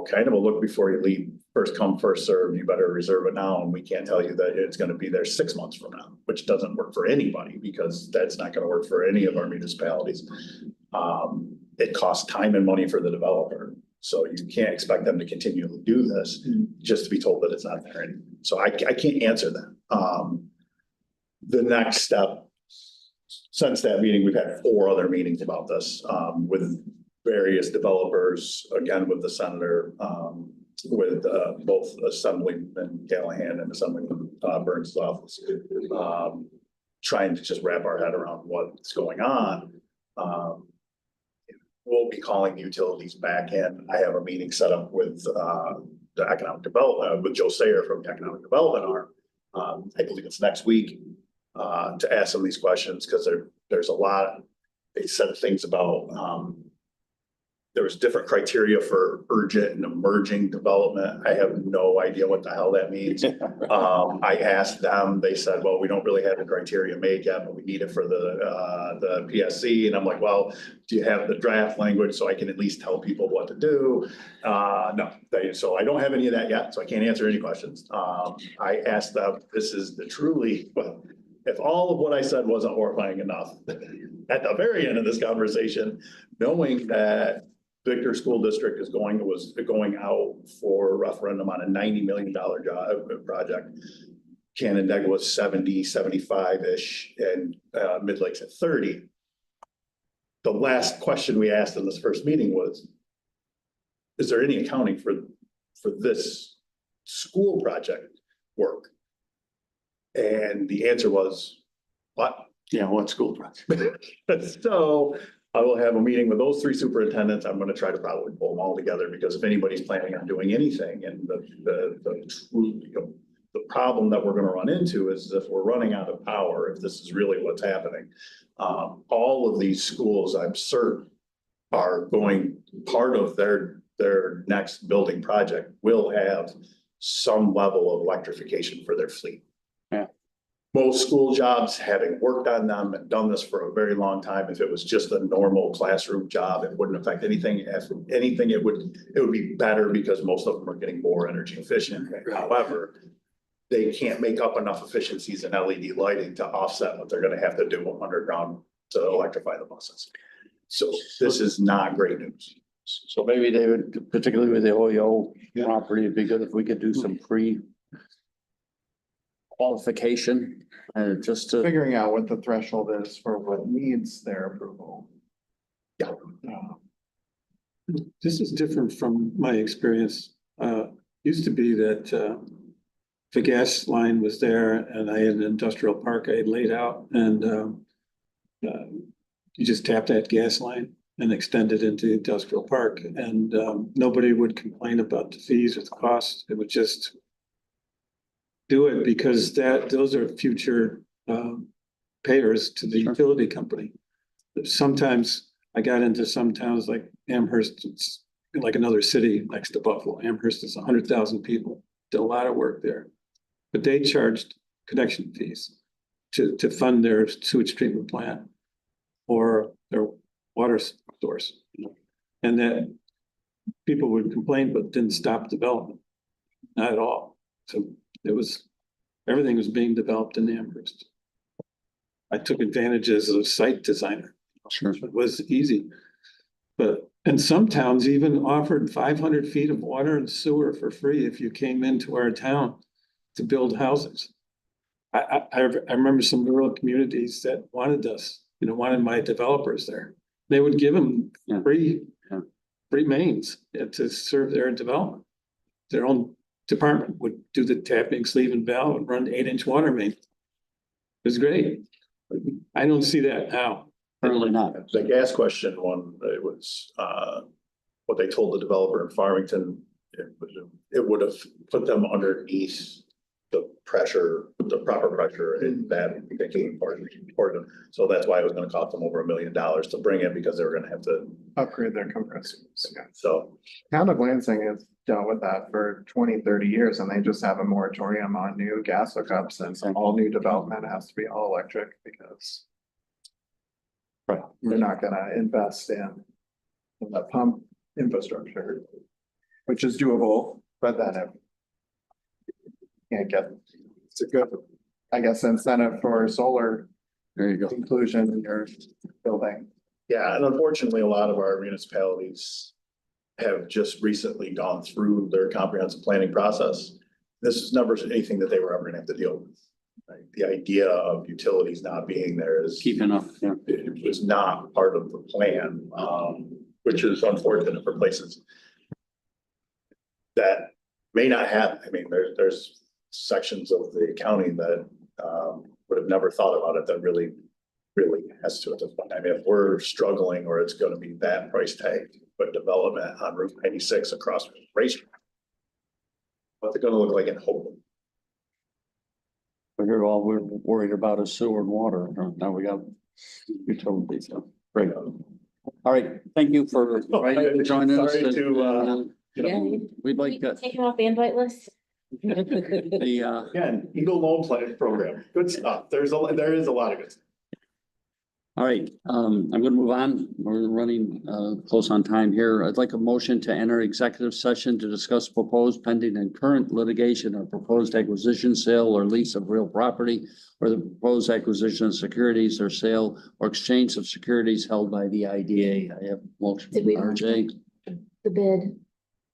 kind of a look before you leave, first come, first serve. You better reserve it now. And we can't tell you that it's going to be there 6 months from now, which doesn't work for anybody because that's not going to work for any of our municipalities. It costs time and money for the developer. So you can't expect them to continue to do this just to be told that it's not there. And so I can't answer that. The next step, since that meeting, we've had 4 other meetings about this with various developers, again, with the senator, with both Assemblyman Callahan and Assemblyman Burns' office, trying to just wrap our head around what's going on. We'll be calling the utilities back in. I have a meeting set up with the economic development, with Joe Sayer from the economic development arm. I believe it's next week to ask some of these questions because there's a lot. They said things about there was different criteria for urgent and emerging development. I have no idea what the hell that means. I asked them, they said, well, we don't really have the criteria made yet, but we need it for the PSC. And I'm like, well, do you have the draft language so I can at least tell people what to do? No, so I don't have any of that yet, so I can't answer any questions. I asked them, this is the truly, but if all of what I said wasn't horrifying enough, at the very end of this conversation, knowing that Victor School District was going out for referendum on a $90 million project. Canandaigua was 70, 75-ish, and Mid Lakes at 30. The last question we asked in this first meeting was, is there any accounting for this school project work? And the answer was, what? Yeah, what school project? So I will have a meeting with those 3 superintendents. I'm going to try to probably pull them all together because if anybody's planning on doing anything, and the problem that we're going to run into is if we're running out of power, if this is really what's happening, all of these schools, I'm certain, are going, part of their next building project will have some level of electrification for their fleet. Yeah. most school jobs, having worked on them and done this for a very long time, if it was just a normal classroom job, it wouldn't affect anything. If anything, it would be better because most of them are getting more energy efficient. However, they can't make up enough efficiencies in LED lighting to offset what they're gonna have to do underground to electrify the buses. So this is not great news. So maybe they would, particularly with the OEO property, it'd be good if we could do some qualification, just to. Figuring out what the threshold is for what needs their approval. Yeah. This is different from my experience. Used to be that the gas line was there and I had an industrial park I had laid out and you just tap that gas line and extend it into the industrial park and nobody would complain about the fees or the costs. It would just do it because those are future payers to the utility company. Sometimes I got into some towns like Amherst, it's like another city next to Buffalo. Amherst is 100,000 people, did a lot of work there. But they charged connection fees to fund their sewage treatment plant or their water source. And that people would complain, but didn't stop development, not at all. So everything was being developed in Amherst. I took advantage as a site designer. Sure. It was easy. And some towns even offered 500 feet of water and sewer for free if you came into our town to build houses. I remember some rural communities that wanted us, wanted my developers there. They would give them free mains to serve their development. Their own department would do the tapping, sleeve and valve and run 8-inch water main. It was great. I don't see that now. Currently not. The gas question one, it was what they told the developer in Farmington, it would have put them underneath the pressure, the proper pressure in that thinking part of them. So that's why it was gonna cost them over $1 million to bring it because they were gonna have to Upgrade their compressors. Yeah. So Town of Lansing has dealt with that for 20-30 years and they just have a moratorium on new gas hookups and all new development has to be all electric because they're not gonna invest in the pump infrastructure, which is doable, but then if it's a good, I guess, incentive for solar There you go. inclusion in your building. yeah, and unfortunately, a lot of our municipalities have just recently gone through their comprehensive planning process. This is never anything that they were ever gonna have to deal with. Right? The idea of utilities not being there is Keeping up, yeah. it was not part of the plan, which is unfortunate for places that may not have. I mean, there's sections of the county that would have never thought about it that really has to at this point. I mean, if we're struggling or it's going to be that price tag, but development on Route 96 across racetrack, what's it going to look like in Hope? But here, all we're worried about is sewer and water. Now we got utilities. So great. All right. Thank you for joining us. Sorry to, We'd like to. Take him off the invite list. The again, Eagle Loan Plan Program, good stuff. There is a lot of good stuff. all right, I'm gonna move on. We're running close on time here. I'd like a motion to enter executive session to discuss proposed pending and current litigation or proposed acquisition, sale, or lease of real property, or the proposed acquisition of securities or sale or exchange of securities held by the IDA. I have motion Did from we RJ. The bid.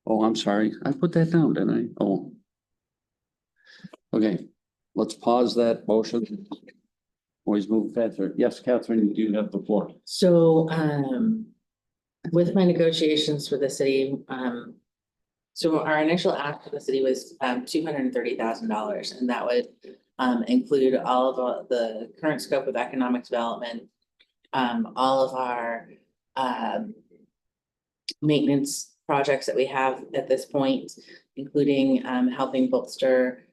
Oh, I'm sorry. I put that down, didn't I? Oh. Okay, let's pause that motion. Always move faster. Yes, Catherine, you have the floor. So, with my negotiations for the city, so our initial ask for the city was, $230,000, and that would, include all of the current scope of economic development, all of our, maintenance projects that we have at this point, including, helping bolster,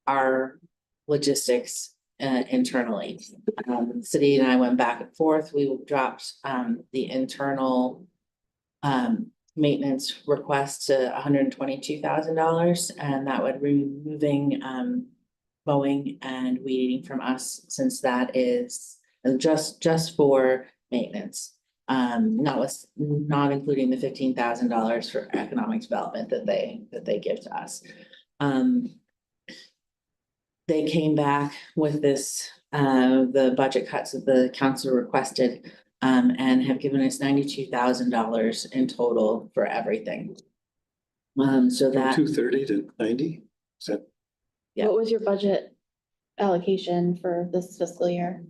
our logistics internally. The city and I went back and forth. We dropped the internal maintenance request to $122,000, and that would removing mowing and weed eating from us, since that is just for maintenance. Not including the $15,000 for economic development that they give to us. They came back with this, the budget cuts that the council requested, and have given us $92,000 in total for everything. So that, 230 to 90? Is that, Yeah. What was your budget allocation for this fiscal year?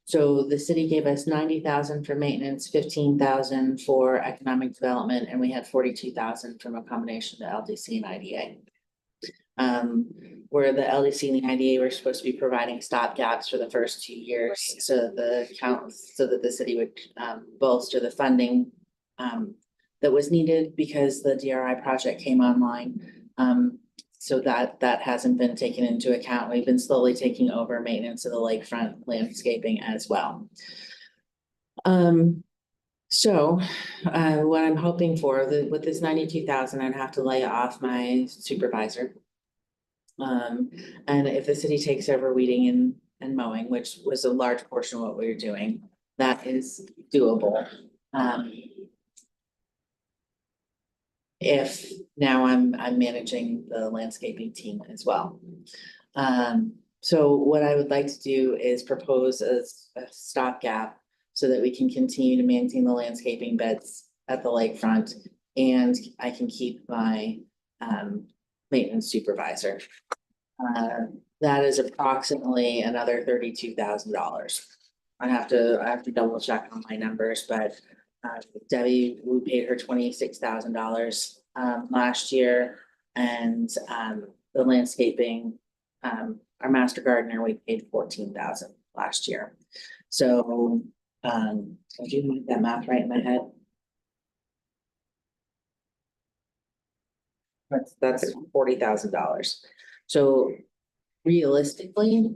so the city gave us 90,000 for maintenance, 15,000 for economic development, and we had 42,000 from a combination of LDC and IDA. Where the LDC and the IDA were supposed to be providing stopgaps for the first 2 years, so that the city would bolster the funding that was needed because the DRI project came online. So that hasn't been taken into account. We've been slowly taking over maintenance of the lakefront landscaping as well. So what I'm hoping for with this 92,000, I'd have to lay off my supervisor. And if the city takes over weeding and mowing, which was a large portion of what we were doing, that is doable. If now I'm managing the landscaping team as well. So what I would like to do is propose a stopgap so that we can continue to maintain the landscaping beds at the lakefront, and I can keep my maintenance supervisor. That is approximately another $32,000. I have to double check on my numbers, but Debbie, we paid her $26,000 last year, and the landscaping, our master gardener, we paid $14,000 last year. So did you make that math right in my head? That's $40,000. So realistically,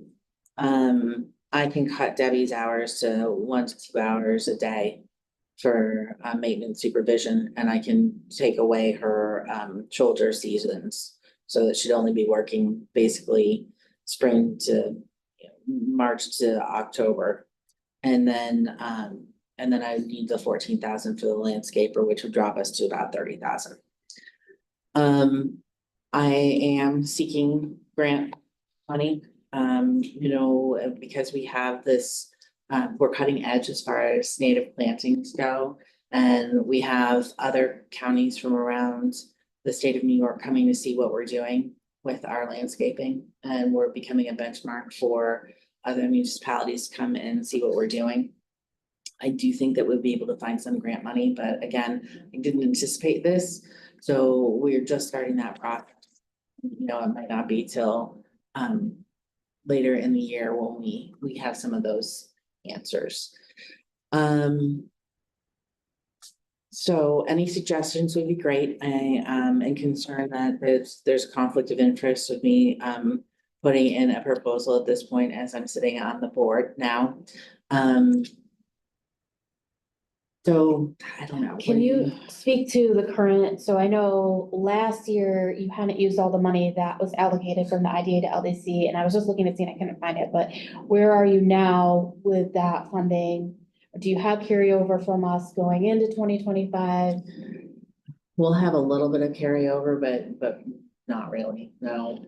I can cut Debbie's hours to 1 to 2 hours a day for maintenance supervision, and I can take away her shoulder seasons so that she'd only be working basically spring to March to October. And then I need the 14,000 for the landscaper, which would drop us to about 30,000. I am seeking grant money, because we have this, we're cutting edge as far as native plantings go. And we have other counties from around the state of New York coming to see what we're doing with our landscaping. And we're becoming a benchmark for other municipalities to come and see what we're doing. I do think that we'll be able to find some grant money, but again, I didn't anticipate this. So we're just starting that process. It might not be till later in the year when we have some of those answers. So any suggestions would be great. I am concerned that there's a conflict of interest with me putting in a proposal at this point as I'm sitting on the board now. So I don't know. Can you speak to the current, so I know last year you hadn't used all the money that was allocated from the IDA to LDC, and I was just looking to see and I couldn't find it, but where are you now with that funding? Do you have carryover from us going into 2025? We'll have a little bit of carryover, but not really, no.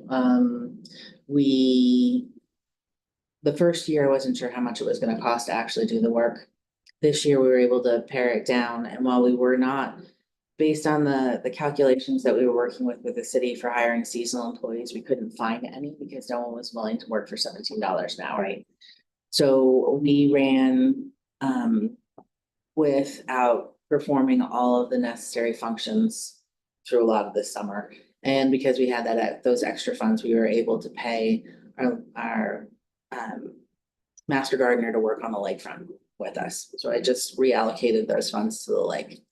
The first year, I wasn't sure how much it was gonna cost to actually do the work. This year, we were able to pare it down, and while we were not, based on the calculations that we were working with the city for hiring seasonal employees, we couldn't find any because no one was willing to work for $17 an hour. Right? So we ran without performing all of the necessary functions through a lot of this summer. And because we had those extra funds, we were able to pay our master gardener to work on the lakefront with us. So I just reallocated those funds to the lake.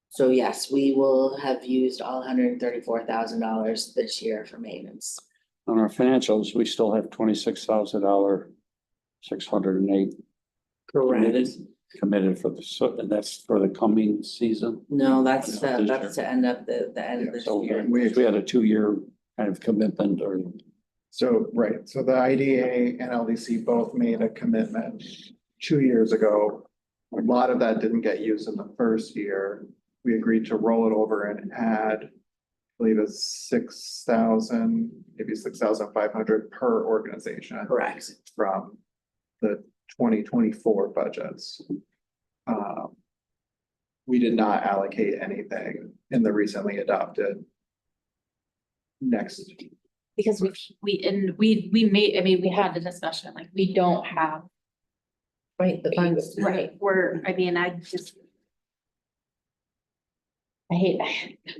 So yes, we will have used all $134,000 this year for maintenance. On our financials, we still have $26,000, 608. Correct. committed for and that's for the coming season. No, that's, Yeah, this that's to end up the end of this So year. we had a 2-year kind of commitment or. So, right, so the IDA and LDC both made a commitment 2 years ago. A lot of that didn't get used in the first year. We agreed to roll it over and add, I believe it's 6,000, maybe 6,500 per organization Correct. from the 2024 budgets. We did not allocate anything in the recently adopted next. Because we made, I mean, we had the discussion, like, we don't have. Right, the funds. Right, I mean, I hate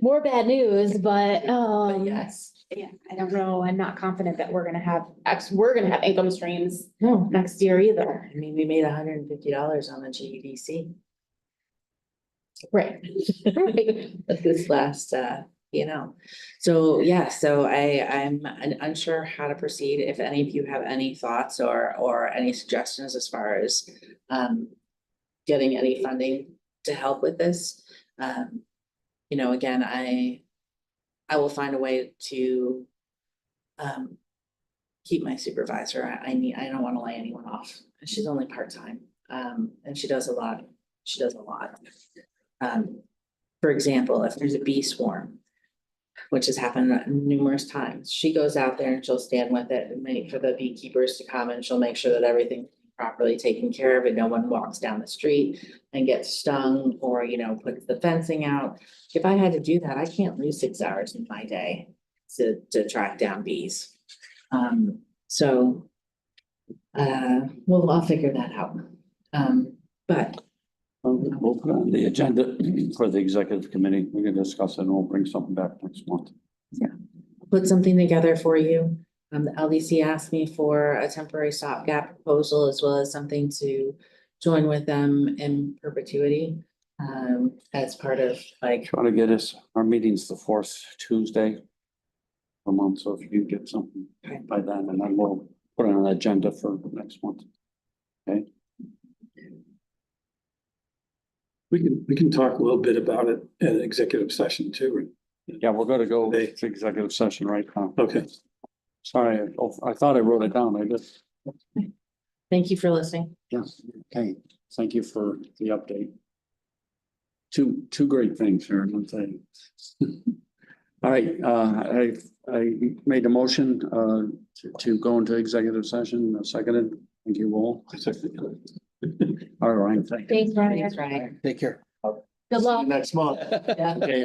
more bad news, but, But yes, yeah, I don't know. I'm not confident that we're gonna have income streams no, next year either. I mean, we made $150 on the GEDC. Right. Right. This last, so yeah, so I'm unsure how to proceed. If any of you have any thoughts or any suggestions as far as getting any funding to help with this. Again, I will find a way to keep my supervisor. I don't want to lay anyone off. She's only part-time, and she does a lot. For example, if there's a bee swarm, which has happened numerous times, she goes out there and she'll stand with it and wait for the beekeepers to come, and she'll make sure that everything's properly taken care of and no one walks down the street and gets stung or, puts the fencing out. If I had to do that, I can't lose 6 hours in my day to track down bees. I'll figure that out. But We'll put it on the agenda for the executive committee. We can discuss it and we'll bring something back next month. put something together for you. The LDC asked me for a temporary stopgap proposal as well as something to join with them in perpetuity. As part of like, Try to get us, our meeting's the 4th Tuesday a month, so if you get something by then, and then we'll put it on an agenda for next month. Okay, We can talk a little bit about it at executive session too. yeah, we're gonna go to executive session right now. Okay. Sorry, I thought I wrote it down, I just, thank you for listening. yes, okay, thank you for the update. Two great things here, one thing. All right, I made a motion to go into executive session, seconded, thank you all. All right, thank you. Thanks, Ryan. Thanks, Ryan. Take care. Good luck. Next month. Yeah. Okay,